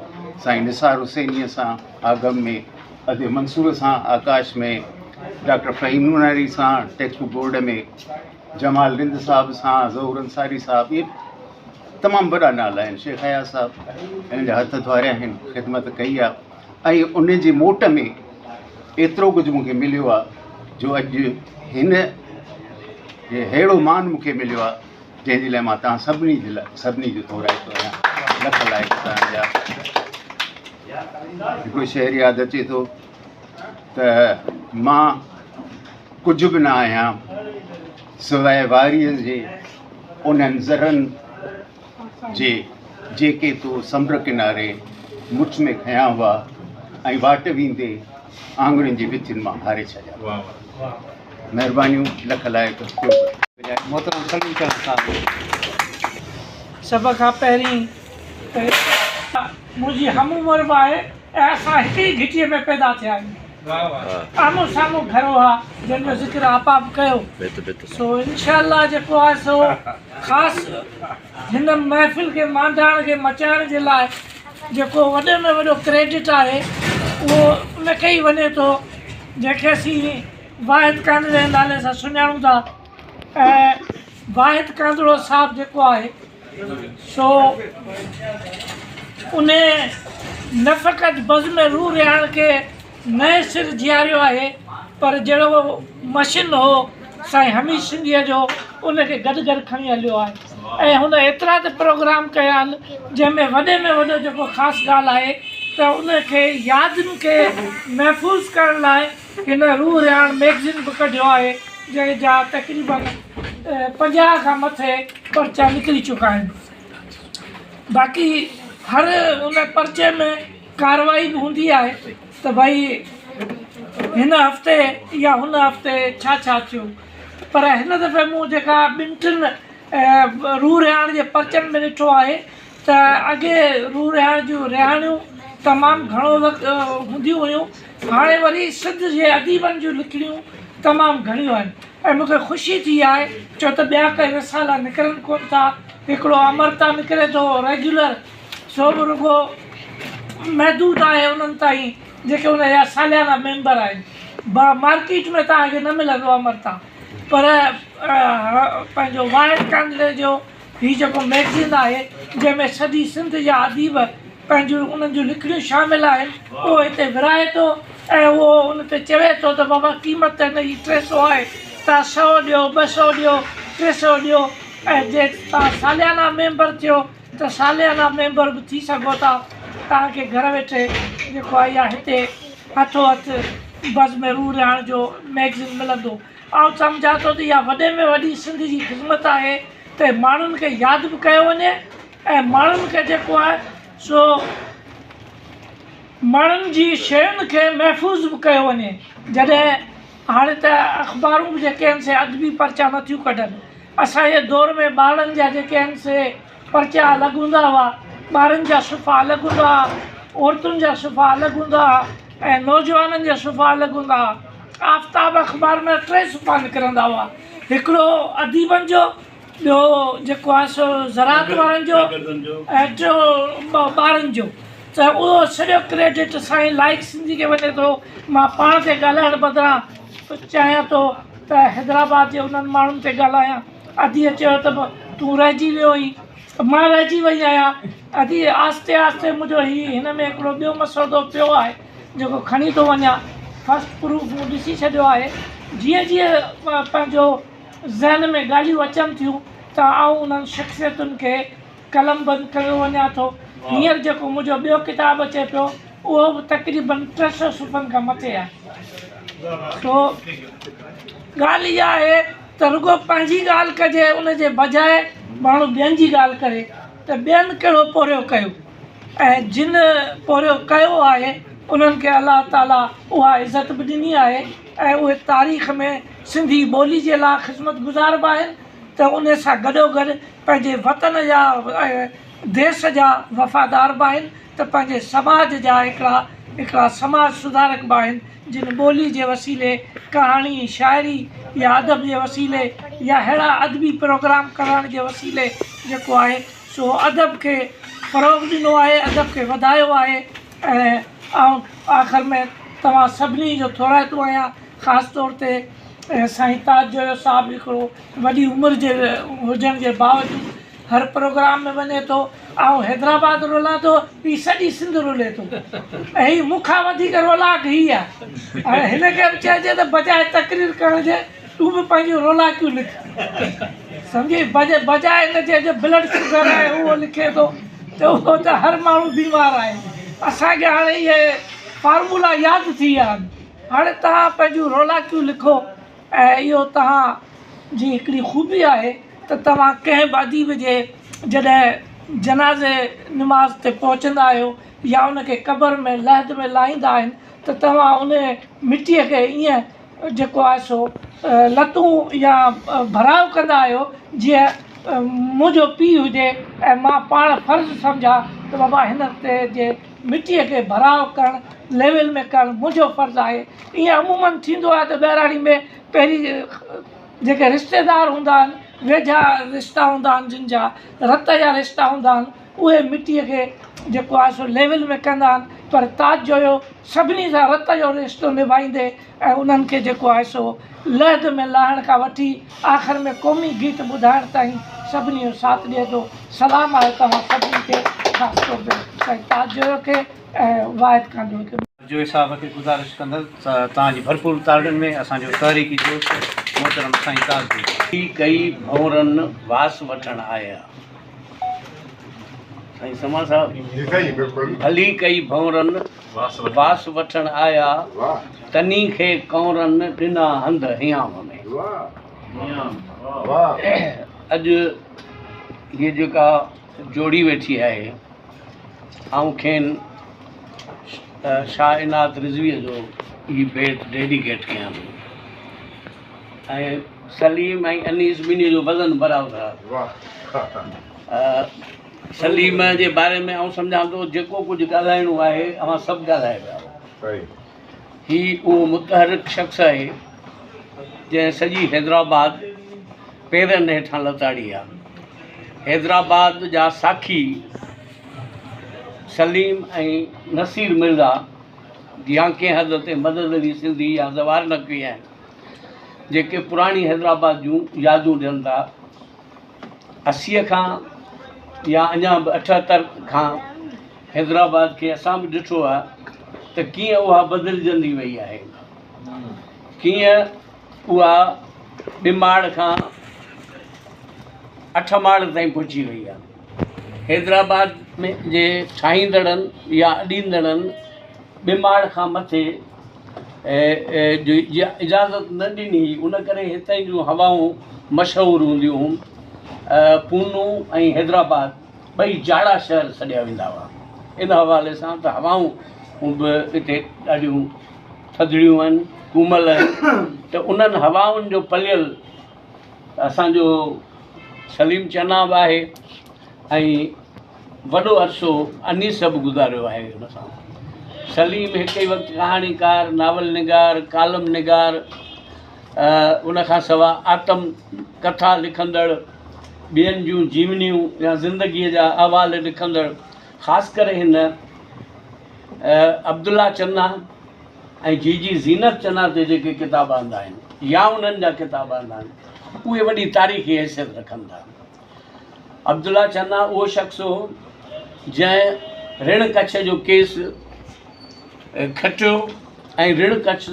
साईं निसार हुसैनीअ सां आगम में अदे मंसूर सां आकाश में डॉक्टर फ़हीम नूनारी सां टेक्स्ट बुक बोर्ड में जमाल रिंद साहिब सां ज़हूर अंसारी साहिबु इहे तमामु वॾा नाला आहिनि शेख हयात साहिबु हिन जा हथ द्वारिया आहिनि ख़िदमत कई आहे ऐं उन जे मोट में एतिरो कुझु मूंखे मिलियो आहे जो अॼु हिन अहिड़ो मान मूंखे मिलियो आहे जंहिंजे लाइ मां तव्हां सभिनी जो थोराए थो आहियां लख लाइक़ तव्हांजा। हिकिड़ो शहर यादि अचे थो त मां कुझु बि न आहियां सवाइ वारीअ जे उन्हनि ज़रनि जे जेके तो समुंड किनारे मुठ में खयां हुआ ऐं वाट वेंदे आंगुरनि जी भितियुनि मां हारे छॾिया। महिरबानियूं लख लाइक़ मोहतरम सलीम चंद साहिबु। सभ खां पहिरीं मुंहिंजी हम उमिरि बि आहे ऐं असां हिक ई घिटीअ में पैदा थिया आहियूं आम्हूं साम्हूं घरो आहे जंहिंजो ज़िक्र आपा बि कयो सो इंशाअल्लाह जेको आहे सो ख़ासि हिन महफ़िल खे मांडाइण खे मचाइण जे लाइ जेको वॾे में वॾो क्रेडिट आहे उहो उनखे ई वञे थो जंहिंखे असीं वाहिद कांदड़े जे नाले सां सुञाणूं था। ऐं वाहिद कांदड़ो साहिबु जेको आहे सो उन न फ़क़ति बज़्म रूह रिहाण खे नए सिर जीआरियो आहे पर जहिड़ो मशीन हो साईं हमीद सिंधीअ जो उनखे गॾु गॾु खणी हलियो आहे ऐं हुन एतिरा त प्रोग्राम कया आहिनि जंहिंमें वॾे में वॾो जेको ख़ासि ॻाल्हि आहे त उनखे यादियुनि खे महफ़ूज़ करण लाइ हिन रूह रिहाण मैगज़ीन बि कढियो आहे जंहिंजा तक़रीबन 50 खां मथे पर्चा निकिरी चुका आहिनि। बाक़ी हर उन पर्चे में कार्रवाई बि हूंदी आहे त भई हिन हफ़्ते या हुन हफ़्ते छा छा थियो पर हिन दफ़े मूं जेका 2-3 रूह रिहाण जे पर्चनि में ॾिठो आहे त अॻे रूह रिहाण जूं रिहाणियूं तमामु घणो हूंदियूं हुयूं। हाणे वरी सिंध जे अदीबनि जूं लिखड़ियूं तमामु घणियूं आहिनि ऐं मूंखे ख़ुशी थी आहे छो त ॿिया काई रसाला निकिरनि कोन था। हिकिड़ो अमरता निकिरे थो रेगुलर, सो बि रुॻो महदूद आहे उन्हनि ताईं जेके उन जा सालियाना मेंबर आहिनि। मार्केट में तव्हांखे न मिलंदो अमरता, पर पंहिंजो वाहिद कांदले जो हीउ जेको मैगज़ीन आहे जंहिंमें सॼी सिंध जा अदीब पंहिंजूं उन्हनि जूं लिखड़ियूं शामिल आहिनि, उहो हिते विराए थो ऐं उहो उन ते चवे थो त बाबा क़ीमत हिन जी 300 आहे, तव्हां 100 ॾियो, 200 ॾियो, 300 ॾियो। ऐं जे तव्हां सालियाना मेंबर थियो त सालियाना मेंबर बि थी सघो था। तव्हांखे घर वेठे जेको आहे या हिते हथो हथु बज़ में रूह रिहाइण जो मैगज़ीन मिलंदो। ऐं सम्झा थो त इहा वॾे में वॾी सिंध जी ख़िदमत आहे त माण्हुनि खे यादि बि कयो वञे ऐं माण्हुनि खे जेको आहे सो माण्हुनि जी शयुनि खे महफ़ूज़ बि कयो वञे। जॾहिं हाणे त अख़बारूं बि जेके आहिनि से अदबी पर्चा नथियूं कढनि। असांजे दौर में ॿारनि जा जेके आहिनि से पर्चा अलॻि हूंदा हुआ, ॿारनि जा सुफ़ा अलॻि हूंदा हुआ, औरतुनि जा सुफ़ा अलॻि हूंदा हुआ ऐं नौजवाननि जा सुफ़ा अलॻि हूंदा हुआ। आफ़्ताब अख़बार में 3 सुफ़ा निकिरंदा हुआ, हिकिड़ो अदीबनि जो, ॿियो जेको आहे सो ज़राअत वारनि जो ऐं टियों ॿारनि जो। त उहो सॼो क्रेडिट साईं लाइक सिंधी खे वञे थो। मां पाण ते ॻाल्हाइण बदिरां चाहियां थो त हैदराबाद जे उन्हनि माण्हुनि ते ॻाल्हायां। अदीअ चयो त तूं रहिजी वियो हुई, मां रहिजी वई आहियां। अदी आस्ते आस्ते मुंहिंजो हिन में हिकिड़ो ॿियो मसइलो पियो आहे जेको खणी थो वञा। फस्ट प्रूफ मूं ॾिसी छॾियो आहे। जीअं जीअं पंहिंजो ज़हन में ॻाल्हियूं अचनि थियूं त आउं उन्हनि शख़्सियतुनि खे कलम बंदि करे वञा थो। हींअर जेको मुंहिंजो ॿियो किताबु अचे पियो उहो बि तक़रीबन 300 सुफ़नि खां मथे आहे। तो ॻाल्हि इहा आहे त रुॻो पंहिंजी ॻाल्हि कजे, उन जे बजाए माण्हू ॿियनि जी ॻाल्हि करे त ॿियनि कहिड़ो पोरियो कयो ऐं जिन पोरियो कयो आहे उन्हनि खे अलाह ताला उहा इज़त बि ॾिनी आहे ऐं उहे तारीख़ में सिंधी ॿोली जे लाइ ख़िदमत गुज़ार बि आहिनि। त उन सां गॾोगॾु पंहिंजे वतन जा देश जा वफ़ादार बि आहिनि, त पंहिंजे समाज जा हिकिड़ा समाज सुधारक बि आहिनि जिन ॿोली जे वसीले कहाणी शाइरी या अदब जे वसीले या अहिड़ा अदबी प्रोग्राम करण जे वसीले जेको आहे सो अदब खे फ़रोग़ ॾिनो आहे, अदब खे वधायो आहे। ऐं आख़िर में तव्हां सभिनी जो थोराइतो आहियां, ख़ासि तौर ते साईं ताज जो साहिबु हिकिड़ो वॾी उमिरि जे हुजण जे बावजूदि हर प्रोग्राम में वञे थो। ऐं हैदराबाद रोलां थो, हीउ सॼी सिंध रोले थो ऐं हीउ मूंखां वधीक रोलाक हीअ आहे। हाणे हिनखे बि चइजे त बजाए तकरीर करण जे तूं बि पंहिंजूं रोलाकियूं लिख, सम्झी, बजाए हिनजे जो ब्लड शुगर आहे उहो लिखे थो त उहो त हर माण्हू बीमार आहे। असांखे हाणे इहे फार्मूला यादि थी विया आहिनि। हाणे तव्हां पंहिंजूं रोलाकियूं लिखो ऐं इहो तव्हांजी हिकिड़ी ख़ूबी आहे त तव्हां कंहिं बि अदीब जे जॾहिं जनाज़े निमाज़ ते पहुचंदा आहियो या उनखे क़बर में लहद में लाहींदा आहिनि त तव्हां उन मिटीअ खे ईअं जेको आहे सो लतूं या भराव कंदा आहियो जीअं मुंहिंजो पीउ हुजे ऐं मां पाण फ़र्ज़ु सम्झां त बाबा हिन ते जे मिटीअ खे भराव करणु लेवल में करणु मुंहिंजो फ़र्ज़ु आहे। ईअं अमूमन थींदो आहे त ॿहिराणी में पहिरीं जेके रिश्तेदार हूंदा आहिनि, वेझा रिश्ता हूंदा आहिनि, जिन जा रत जा रिश्ता हूंदा आहिनि, उहे मिटीअ खे जेको आहे सो लेवल में कंदा आहिनि। पर ताज जो सभिनी सां रत जो रिश्तो निभाईंदे ऐं उन्हनि खे जेको आहे सो लहद में लाहिण खां वठी आख़िर में क़ौमी गीत ॿुधाइण ताईं सभिनी जो साथ ॾिए थो। सलाम आहे तव्हां सभिनी खे, ख़ासि तौर ते साईं ताज जो खे ऐं वाहिद कांदो खे। जो साहब खे गुज़ारिश कंदुसि तव्हांजी भरपूर ताड़नि में असांजो तहरीकी दोस्त मोहतरम साईं ताज जी। कई भंवरनि वास वठण आया। साईं समा साहब, भली कई भंवरनि वास वठण आया, तनी खे कंवरनि ॾिना हंध हियाम में। अॼु हीअ जेका जोड़ी वेठी आहे, आऊं खेनि शाह इनात रिज़वीअ जो ही बेट डेडिकेट कयां थो। ऐं सलीम ऐं अनीस ॿिन्ही जो वज़न बराबरि आहे। सलीम जे बारे में आउं सम्झां थो जेको कुझु ॻाल्हाइणो आहे अवां सभु ॻाल्हाए विया। ही उहो मुतहरिक शख़्स आहे जंहिं सॼी हैदराबाद पेरनि हेठां लताड़ी आहे। हैदराबाद जा साखी सलीम ऐं नसीर मिर्ज़ा या कंहिं हद ते मदद अली सिंधी या ज़वार नक़वी आहिनि जेके पुराणी हैदराबाद जूं यादूं ॾियनि था। 80 खां या अञा बि 78 खां हैदराबाद खे असां बि ॾिठो आहे त कीअं उहा बदिलजंदी वई आहे, कीअं उहा 2 माड़ खां 8 माड़ ताईं पहुची वई आहे। हैदराबाद में जे ठाहींदड़नि या अॾींदड़नि 2 माड़ खां मथे जो इजाज़त न ॾिनी, उन करे हितां जूं हवाऊं मशहूरु हूंदियूं हुयूं। पूनू ऐं हैदराबाद ॿई जाड़ा शहर सॾिया वेंदा हुआ। इन हवाले सां त हवाऊं बि हिते ॾाढियूं थधिड़ियूं आहिनि, कुमल आहिनि। त उन्हनि हवाउनि जो पलियल असांजो सलीम चनाब आहे ऐं वॾो अरसो अनीस बि गुज़ारियो आहे हुन सां। सलीम हिकु ई वक़्तु कहाणीकार, नावल निगार, कालम निगार, उन खां सवाइ आतम कथा लिखंदड़, ॿियनि जूं जीवनियूं या ज़िंदगीअ जा अहवाल लिखंदड़, ख़ासि करे हिन अब्दुल्ला चन्ना ऐं जीजी ज़ीनत चन्ना ते जेके किताब आंदा आहिनि या उन्हनि जा किताब आंदा आहिनि उहे वॾी तारीख़ी हैसियत रखनि था। अब्दुल्ला चन्ना उहो शख़्स हो जंहिं ऋण कच्छ जो केस खटियो ऐं ऋण कच्छ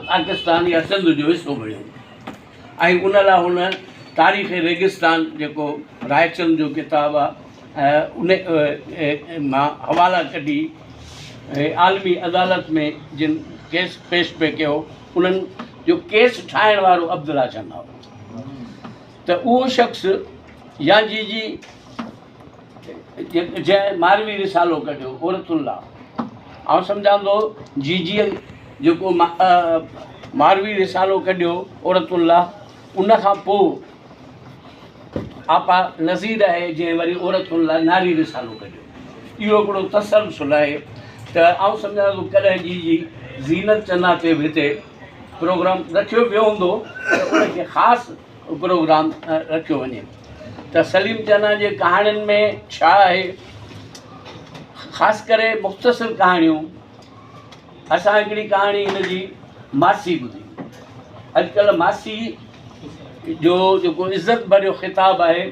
पाकिस्तान या सिंध जो हिसो बणियो ऐं उन लाइ हुन तारीख़ रेगिस्तान जेको रायचंद जो किताबु आहे उन मां हवाला कढी आलमी अदालत में जिन केस पेश पे कयो उन्हनि जो केस ठाहिण वारो अब्दुल्ला चन्ना हो। त उहो शख़्स या जी जंहिं मारवी रिसालो कढियो औरतुल्ला, आउं सम्झां थो जीजीअ जेको मारवी रिसालो कढियो औरतुल्ला, उन खां पोइ आपा नज़ीर आहे जंहिं वरी औरतुल्ला नारी रिसालो कढियो। इहो हिकिड़ो तसलसल आहे। त आउं सम्झां थो कॾहिं जी ज़ीनत चन्ना ते बि हिते प्रोग्राम रखियो वियो हूंदो त उनखे ख़ासि प्रोग्राम रखियो वञे। त सलीम चन्ना जे कहाणियुनि में छा आहे, ख़ासि करे मुख़्तसिर कहाणियूं। असां हिकिड़ी कहाणी हिन जी मासी ॿुधी। अॼुकल्ह मासी जो जेको इज़त भरियो ख़िताबु आहे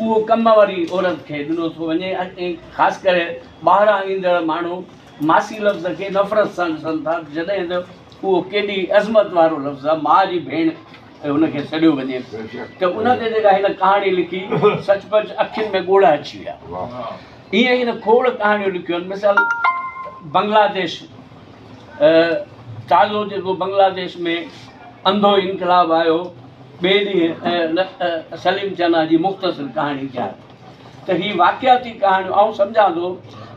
उहो कम वारी औरत खे ॾिनो थो वञे ऐं ख़ासि करे ॿाहिरां ईंदड़ माण्हू मासी लफ़्ज़ खे नफ़रत सां ॾिसनि था, जॾहिं त उहो केॾी अज़मत वारो लफ़्ज़ आहे, माउ जी भेण हुनखे सॾियो वञे। त उन ते जेका हिन कहाणी लिखी सचपच अखियुनि में ॻोढ़ा अची विया। ईअं ई हिन खोड़ कहाणियूं लिखियूं आहिनि। मिसाल बांग्लादेश, ताज़ो जेको बांग्लादेश में अंधो इनकलाब आयो, ॿिए ॾींहुं सलीम चन्ना जी मुख़्तसिर कहाणी थिया। त हीअ वाक़ियाती कहाणियूं आउं सम्झां थो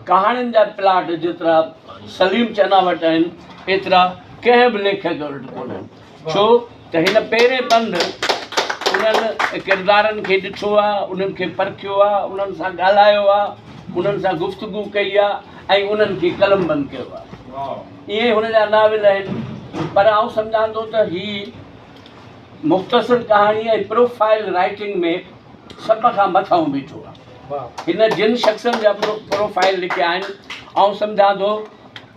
कहाणियुनि जा प्लाट जेतिरा सलीम चन्ना वटि आहिनि एतिरा कंहिं बि लेखक वटि कोन्हनि। छो त हिन पहिरें पंध उन्हनि किरदारनि खे ॾिठो आहे, उन्हनि खे परखियो आहे, उन्हनि सां ॻाल्हायो आहे, उन्हनि सां गुफ़्तगू कई आहे ऐं उन्हनि खे कलमबंद कयो आहे। इहे हुन जा नाविल आहिनि। पर आउं सम्झां थो त हीअ मुख़्तसिर कहाणी ऐं प्रोफाइल राइटिंग में सभ खां मथां बीठो आहे। हिन जिन शख़्सनि जा प्रोफाइल लिखिया आहिनि आउं सम्झां थो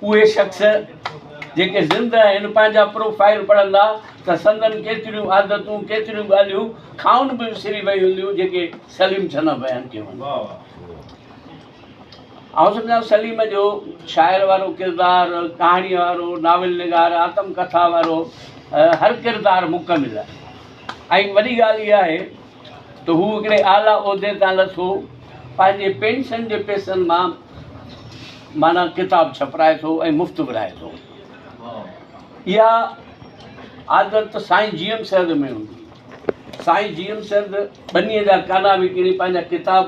उहे शख़्स जेके ज़िंदह आहिनि पंहिंजा प्रोफाइल पढ़ंदा त संदनि केतिरियूं आदतूं, केतिरियूं ॻाल्हियूं खाउन बि विसरी वई हूंदियूं जेके सलीम चन्ना बयानु कयूं आहिनि। आउं सम्झां सलीम जो शाइर वारो किरदारु, कहाणी वारो, नाविल निगार, आतम कथा वारो हर किरदारु मुकमिल आहे। ऐं वॾी ॻाल्हि इहा आहे त हू हिकिड़े आला उहिदे तां लथो, पंहिंजे पेंशन जे पैसनि मां माना किताब छपराए थो ऐं मुफ़्त विराए थो। इहा आदत साईं जीएम सरद में हूंदी। साईं जीएम सरद ॿनीअ जा काना विकिणी पंहिंजा किताब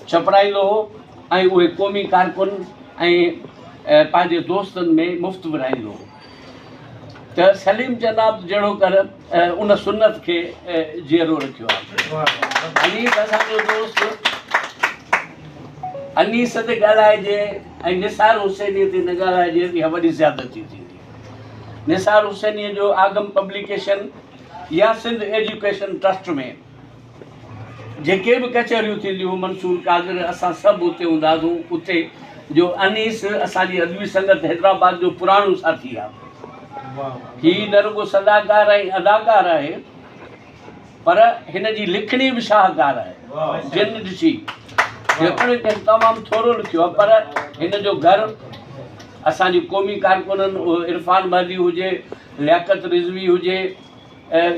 छपराईंदो हो ऐं उहे क़ौमी कारकुन ऐं पंहिंजे दोस्तनि में मुफ़्त विराईंदो हो। त सलीम चन्ना जहिड़ो कर उन सुन्नत खे जीअरो रखियो आहे। हनीफ़ असांजो दोस्त अनीस ते ॻाल्हाइजे ऐं निसार हुसैनी ते न ॻाल्हाइजे इहा वॾी ज़्यादती थींदी। निसार हुसैनीअ जो आगम पब्लिकेशन या सिंध एजुकेशन ट्रस्ट में जेके बि कचहरियूं थींदियूं मंसूर कादिर असां सभु उते हूंदासीं। उते जो अनीस असांजी अदबी संगत हैदराबाद जो पुराणो साथी आहे। हीउ न रुगो सदाकार ऐं अदाकार आहे पर हिन जी लिखणी बि शाहकार आहे। जिन ॾिसी लिखण तमामु थोरो लिखियो आहे पर हिन जो घरु असांजी क़ौमी कारकुननि इरफान महदी हुजे, लियाकत रिज़वी हुजे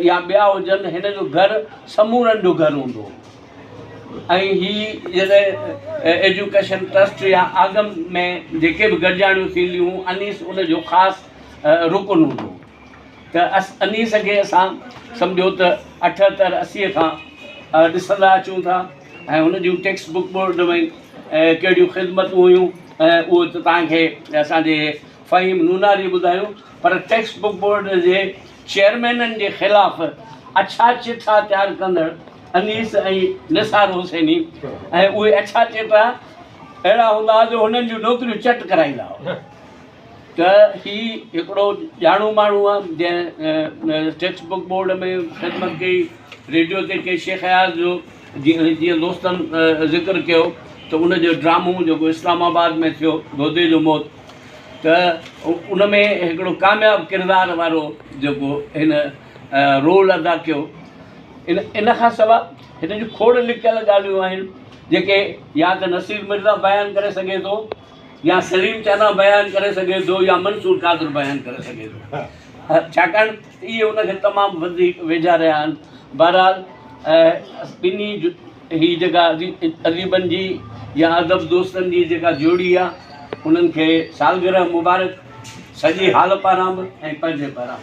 या ॿिया हुजनि, हिन जो घरु समूरनि जो घरु हूंदो। ऐं हीअ जॾहिं एजुकेशन ट्रस्ट या आगम में जेके बि गॾिजाणियूं थींदियूं अनीस उनजो ख़ासि रुकन हूंदो। त अनीस खे असां सम्झो त 78-80 खां ॾिसंदा अचूं था ऐं हुन जूं टेक्स्ट बुक बोर्ड में कहिड़ियूं ख़िदमतूं हुयूं उहो त तव्हांखे असांजे फ़हीम नूनारी ॿुधायूं। पर टेक्स्ट बुक बोर्ड जे चेयरमैननि जे ख़िलाफ़ु अछा चिठा तयारु कंदड़ अनीस ऐं निसार हुसैनी ऐं उहे अछा चिठा अहिड़ा हूंदा जो हुननि जूं नौकरियूं चट कराईंदा हुआ। त हीउ हिकिड़ो ॼाणू माण्हू आहे जंहिं टेक्स्ट बुक बोर्ड में ख़िदमत कई, रेडियो ते कई। शेख अयाज़ जो जीअं दोस्तनि ज़िक्र कयो त उनजो ड्रामो जेको इस्लामाबाद में थियो गोदे जो मौत, त उन में हिकिड़ो कामयाबु किरदार वारो जेको हिन रोल अदा कयो। इन खां सवाइ हिन जूं खोड़ लिकियल ॻाल्हियूं आहिनि जेके या त नसीर मिर्ज़ा बयानु करे सघे थो या सलीम चना बयानु करे सघे थो या मंसूर कादिर बयानु करे सघे थो, छाकाणि इहे उनखे तमामु वधीक वेझा रहिया आहिनि। बहरहाल ॿिन्ही हीअ जेका अदीबनि जी या अदब दोस्तनि जी जेका जोड़ी आहे उन्हनि खे सालगिरह मुबारक सॼी हाल पारां बि ऐं पंहिंजे पारां।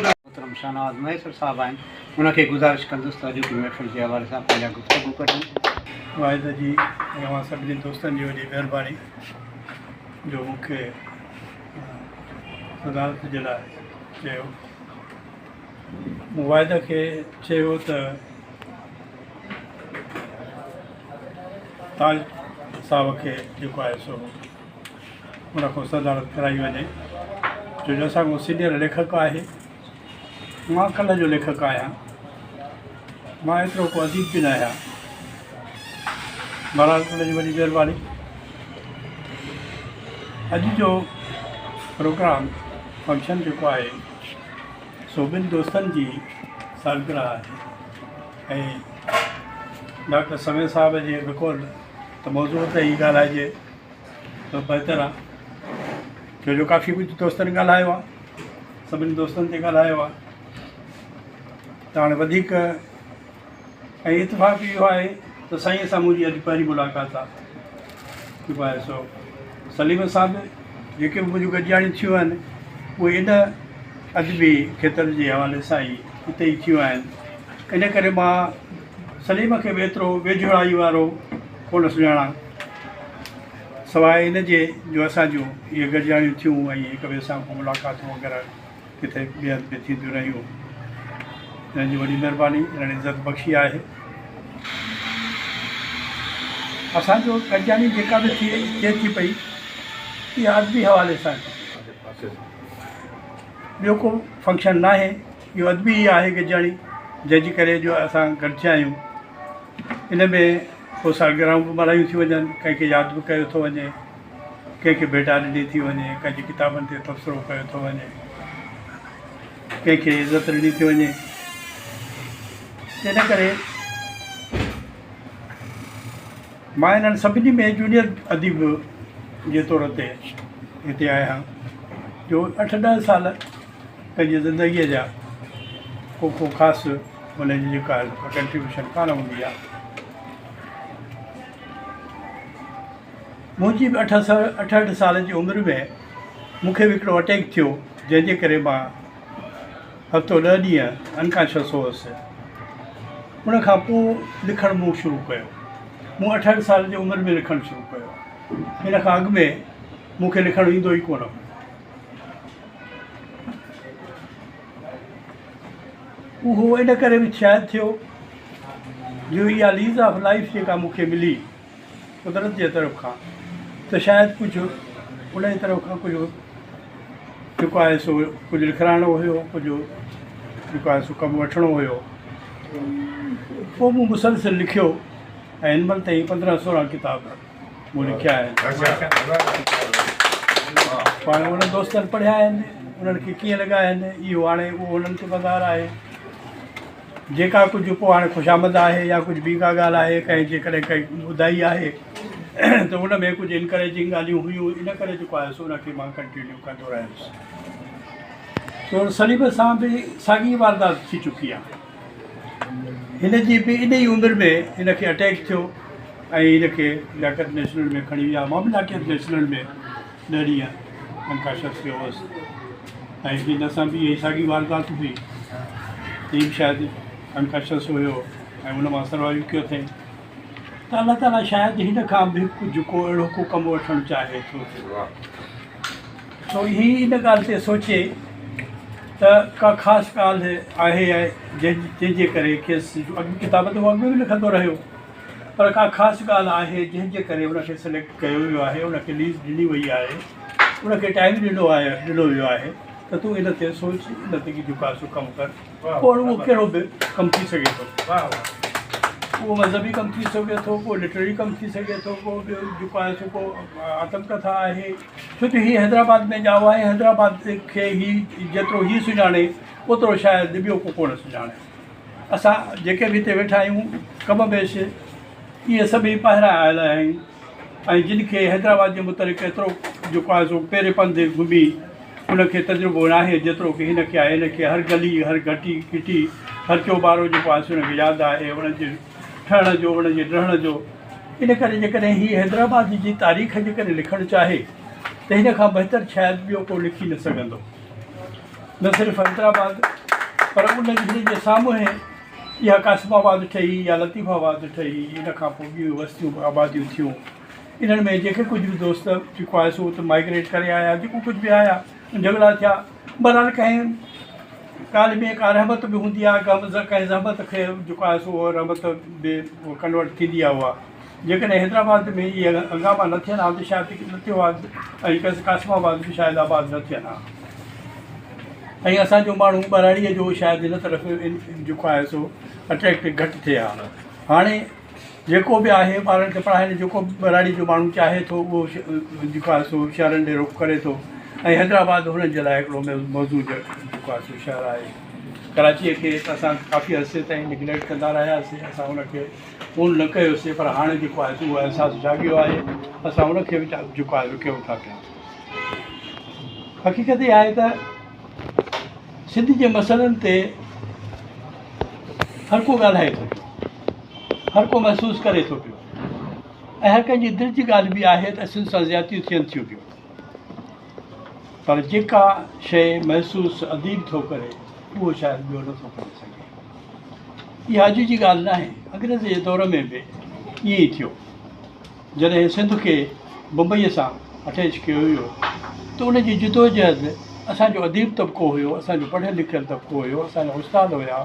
मोहतरम शहनाज़ मैसर साहब आहिनि, उनखे गुज़ारिश कंदुसि त अॼोकी महफ़िल जे हवाले सां पंहिंजा गुफ़्तगू कनि। वाहिद जी ऐं सभिनी दोस्तनि जी वॾी महिरबानी जो मूंखे सदारत जे लाइ चयो। मूं वाहिद खे चयो त ताज साहब खे जेको आहे सो उन खां सदारत कराई वञे, छो जो असांजो सीनियर लेखक आहे। मां कल्ह जो लेखक आहियां, मां एतिरो को अदीब बि न आहियां। बहरहाल उनजी वॾी महिरबानी। अॼु जो प्रोग्राम फंक्शन जेको आहे सो ॿिनि दोस्तनि जी सालगिरह आहे ऐं डॉक्टर समय साहब जे बिल्कुल त मौज़ूअ ते ई ॻाल्हाइजे त बहितर आहे, छो जो काफ़ी कुझु दोस्तनि ॻाल्हायो आहे, सभिनी दोस्तनि ते ॻाल्हायो आहे। त हाणे वधीक ऐं इतफ़ाक़ इहो आहे त साईं सां मुंहिंजी अॼु पहिरीं मुलाक़ात आहे। जेको आहे सो सलीम साहब जेके बि मुंहिंजूं गॾिजाणियूं थियूं आहिनि उहे इन अदबी खेत्र जे हवाले सां ई हिते ई थियूं आहिनि। इन करे मां सलीम खे बि एतिरो वेझड़ाई वारो कोन सुञाणा, सवाइ इन जे जो असांजूं इहे गॾिजाणियूं थियूं ऐं हिक ॿिए सां मुलाक़ातूं वग़ैरह किथे ॿिए हंधि में थींदियूं रहियूं। हिन जी वॾी महिरबानी, हिननि इज़त बख़्शी आहे। असांजो गॾिजाणी जेका बि थिए थी पई इहा अदबी हवाले सां, ॿियो को फंक्शन न आहे, इहो अदबी ई आहे गॾिजाणी जंहिंजे करे जो असां गॾिजिया आहियूं। इन में पोइ सालगिरहूं बि मल्हायूं थी वञनि, कंहिंखे यादि बि कयो थो वञे, कंहिंखे भेटा ॾिनी थी वञे, कंहिंजी किताबनि ते तबसरो कयो थो वञे, कंहिंखे इज़त ॾिनी थी वञे। इन करे मां इन्हनि सभिनी में जूनियर अदीब जे तौर ते हिते आहियां जो 8-10 साल पंहिंजी ज़िंदगीअ जा को ख़ासि हुनजी जेका कंट्रीब्यूशन कान हूंदी आहे। मुंहिंजी बि 68 साल जी उमिरि में मूंखे बि हिकिड़ो अटैक थियो जंहिंजे करे मां हफ़्तो 10 ॾींहं अनकॉन्शियस हुअसि। उन खां पोइ लिखणु मूं शुरू कयो। मूं 68 साल जी उमिरि में लिखणु शुरू कयो। इन खां अॻु में मूंखे लिखणु ईंदो ई कोन हो। उहो इन करे बि शायदि थियो जो इहा लीज़ ऑफ लाइफ जेका मूंखे मिली कुदरत जे तरफ़ खां त शायदि कुझु उन जी तरफ़ खां कुझु जेको आहे सो कुझु लिखाइणो हुयो, कुझु जेको आहे सो कमु वठिणो हुयो। पोइ मूं मुसलसिल लिखियो ऐं हिन महिल ताईं 15-16 किताब मूं लिखिया आहिनि। पाण उन्हनि दोस्तनि पढ़िया आहिनि, उन्हनि खे कीअं लॻा आहिनि इहो हाणे उहो उन्हनि खे मदार आहे। जेका कुझु पोइ हाणे ख़ुशामद आहे या कुझु ॿी का ॻाल्हि आहे कंहिं जेकॾहिं कंहिं ॿुधाई आहे त उन में कुझु इनकरेजिंग ॻाल्हियूं हुयूं, इन करे जेको आहे सो उनखे मां कंटिन्यू कंदो रहियुसि। सो सलीम सां बि साॻी वारदात थी चुकी आहे। हिन जी बि इन ई उमिरि में हिनखे अटैक थियो ऐं हिनखे लियाकत नेशनल में खणी विया। मां बि लियाकत नेशनल में 10 ॾींहं अनकाशस कयो हुअसि ऐं हिन सां बि इहा साॻी वारदात हुई। हीउ शायदि अनकाशस हुयो ऐं हुन मां सर्वाइव कयो अथई। त अलाह ताला शायदि हिन खां बि कुझु को अहिड़ो को कमु वठणु चाहे थो। सो हीअ इन ॻाल्हि ते सोचे त का ख़ासि ॻाल्हि आहे जंहिंजे करे खेसि अॻु किताब त अॻु में बि लिखंदो रहियो, पर का ख़ासि ॻाल्हि आहे जंहिंजे करे उनखे सिलेक्ट कयो वियो आहे, उनखे लीज ॾिनी वई आहे, उनखे टाइम ॾिनो वियो आहे त तूं इन ते सोच, इन ते जेको आहे सो कमु कर। पोइ उहो कहिड़ो बि कमु थी सघे थो, उहो मज़हबी कमु थी सघे थो, को लिटरेरी कमु थी सघे थो, को जेको आहे सो को आतमकथा आहे। छो त हीअ हैदराबाद में ॼाओ आहे, हैदराबाद खे ही जेतिरो ही सुञाणे ओतिरो शायदि ॿियो को कोन सुञाणे। असां जेके बि हिते वेठा आहियूं कम बेश इहे सभई ॿाहिरां आयल आहिनि ऐं जिन खे हैदराबाद जे मुतलिक़ एतिरो जेको आहे सो पहिरें पंधि घुमी उनखे तजुर्बो न आहे जेतिरो की हिनखे आहे। हिनखे हर गली, हर घटी किटी, हर चौबारो जेको आहे सो हुनखे यादि आहे, हुनजे ठहण जो, हुनजे रहण जो। इन करे जेकॾहिं हीअ हैदराबाद जी तारीख़ जेकॾहिं लिखणु चाहे त हिन खां बहितर शायदि ॿियो को लिखी न सघंदो। न सिर्फ़ु हैदराबाद पर उन जे साम्हूं इहा कासिमाबाद ठही या लतीफ़ाबाद ठही, इन खां पोइ ॿियूं वस्तियूं आबादियूं थियूं। इन्हनि में जेके कुझु बि दोस्त जेको आहे सो त माइग्रेट करे आया, जेको कुझु बि आया, झगड़ा थिया। बहरहाल कंहिं ॻाल्हि में का रहमत बि हूंदी आहे, कंहिं ज़हमत खे जेको आहे सो रहमत बि कन्वर्ट थींदी आहे। उहा जेकॾहिं हैदराबाद में इहे हंगामा न थियनि हा त शायदि न थियो आहे ऐं कासिमाबाद बि शायदि आबाद न थियनि हा। ऐं असांजो माण्हू बराड़ीअ जो शायदि हिन तरफ़ जेको आहे सो अट्रैक्ट घटि थिए हा। हाणे जेको बि आहे ॿारनि खे पढ़ाइण, जेको बराड़ी जो माण्हू चाहे थो उहो जेको आहे सो शहरनि ॾे रुख़ करे थो ऐं हैदराबाद हुननि जे लाइ हिकिड़ो मौजूद जेको आहे सो शहर आहे। कराचीअ खे त असां काफ़ी अरसे ताईं निगलेक्ट कंदा रहियासीं, असां हुनखे फ़ोन न कयोसीं, पर हाणे जेको आहे सो उहो अहसासु जाॻियो आहे, असां हुनखे बि जेको आहे कयूं था पिया। हक़ीक़त इहा आहे त सिंध जे मसइलनि ते हर को ॻाल्हाए थो पियो, हर को महसूसु करे थो पियो ऐं हर कंहिंजी दिलि जी ॻाल्हि बि आहे त सिंध सां ज़्यादतियूं थियनि थियूं पियूं। पर जेका शइ महसूसु अदीब थो करे उहो शायदि ॿियो नथो करे सघे। इहा अॼु जी ॻाल्हि न आहे, अंग्रेज़ जे दौर में बि ईअं ई थियो। जॾहिं सिंध खे बम्बईअ सां अटैच कयो हुयो त उनजी जिदोजहद असांजो अदीब तबिको हुयो, असांजो पढ़ियलु लिखियलु तबिको हुयो, असांजा उस्ताद हुया,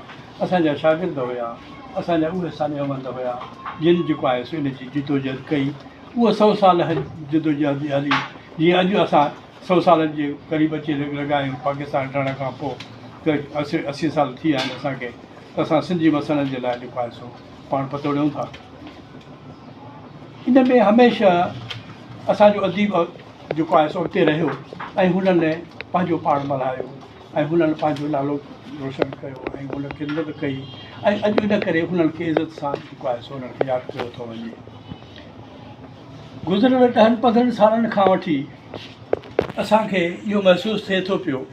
असांजा शागिर्द हुया, असांजा उहे सानियामंद हुया जिन जेको आहे सो इन जी जिदोजहद कई। उहा 100 साल जिदोजहद हली, जीअं अॼु असां 100 सालनि जे क़रीब अची लॻायूं पाकिस्तान ठहण खां पोइ त 80 साल थी विया आहिनि असांखे, त असां सिंधी मसइलनि जे लाइ जेको आहे सो पाण पतोड़ियूं था। इन में हमेशह असांजो अदीब जेको आहे सो उते रहियो ऐं हुननि पंहिंजो पाण मल्हायो ऐं हुननि पंहिंजो नालो रोशन कयो ऐं हुनखे मदद कई ऐं अॼु इन करे हुननि खे इज़त सां जेको आहे सो हुननि खे यादि कयो थो वञे। गुज़िरियल 10-15 सालनि खां वठी असांखे इहो महसूसु थिए थो पियो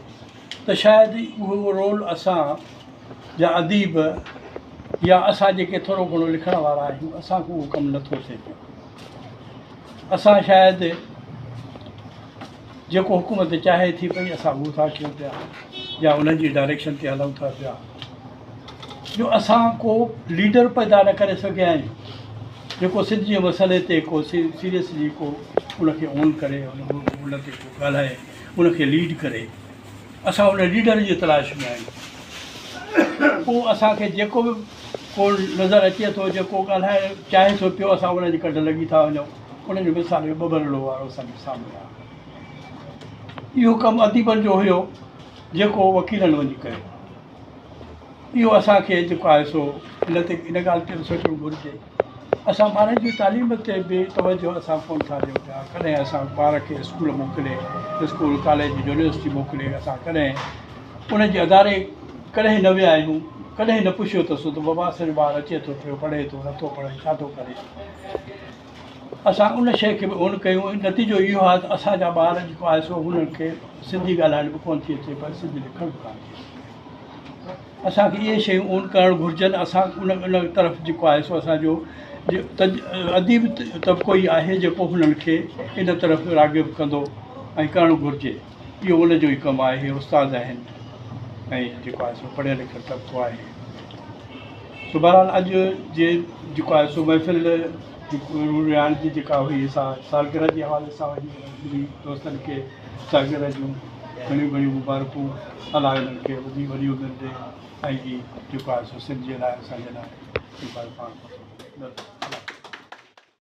त शायदि उहो रोल असां जा अदीब या असां जेके थोरो घणो लिखण वारा आहियूं असांखे उहो कमु नथो थिए पियो। असां शायदि जेको हुकूमत चाहे थी पई असां उहो था कयूं पिया या उन्हनि जी डायरेक्शन ते हलूं था पिया। जो असां को लीडर पैदा न करे सघिया आहियूं जेको सिंध जे मसइले ते को सीरियसली को उनखे ऑन करे, उन ते को ॻाल्हाए, उनखे लीड करे। असां उन लीडर जी तलाश में आहियूं। पोइ असांखे जेको बि को नज़र अचे थो जेको ॻाल्हाइण चाहे थो पियो असां उनजी कढ लॻी था वञूं उनजो मिसाल ॿबरड़ो वारो असांजे साम्हूं आहे। इहो कमु अदीबनि जो हुयो जेको वकीलनि वञी कयो। इहो असांखे जेको आहे सो इन ॻाल्हि ते सोचणु घुरिजे। असां ॿारनि जी तालीम ते बि तवजो असां कोन था ॾियूं पिया। कॾहिं असां ॿार खे स्कूल मोकिले स्कूल कॉलेज यूनिवर्सिटी मोकिले असां कॾहिं उनजे अदारे कॾहिं न विया आहियूं, कॾहिं न पुछियो अथसि त बाबा असांजो ॿारु अचे थो पियो पढ़े थो नथो पढ़े छा थो करे। असां उन शइ खे बि ऑन कयूं। नतीजो इहो आहे त असांजा ॿार जेको आहे सो हुननि खे सिंधी ॻाल्हाइण बि कोन थी अचे पर सिंधी लिखणु बि कोन थी अचे। असांखे इहे शयूं ऑन करणु घुरिजनि। असां उन तरफ़ जेको आहे सो असांजो अदीब तबिको ई आहे जेको हुननि खे इन तरफ़ राग़िब कंदो ऐं करणु घुरिजे। इहो उनजो ई कमु आहे। उस्ताद आहिनि ऐं जेको आहे सो पढ़ियल लिखियल तबिको आहे। सो बहरहाल अॼु जे जेको आहे सो महफ़िल रिहाण जी जेका हुई सालगिरह जे हवाले सां हुई। दोस्तनि खे सालगिरह जूं घणियूं घणियूं मुबारकूं। अलाह हिननि खे वॾी वॾी उमिरि ॾे ऐं जेको आहे सो सिंध जे लाइ असांजे लाइ जेको आहे पाण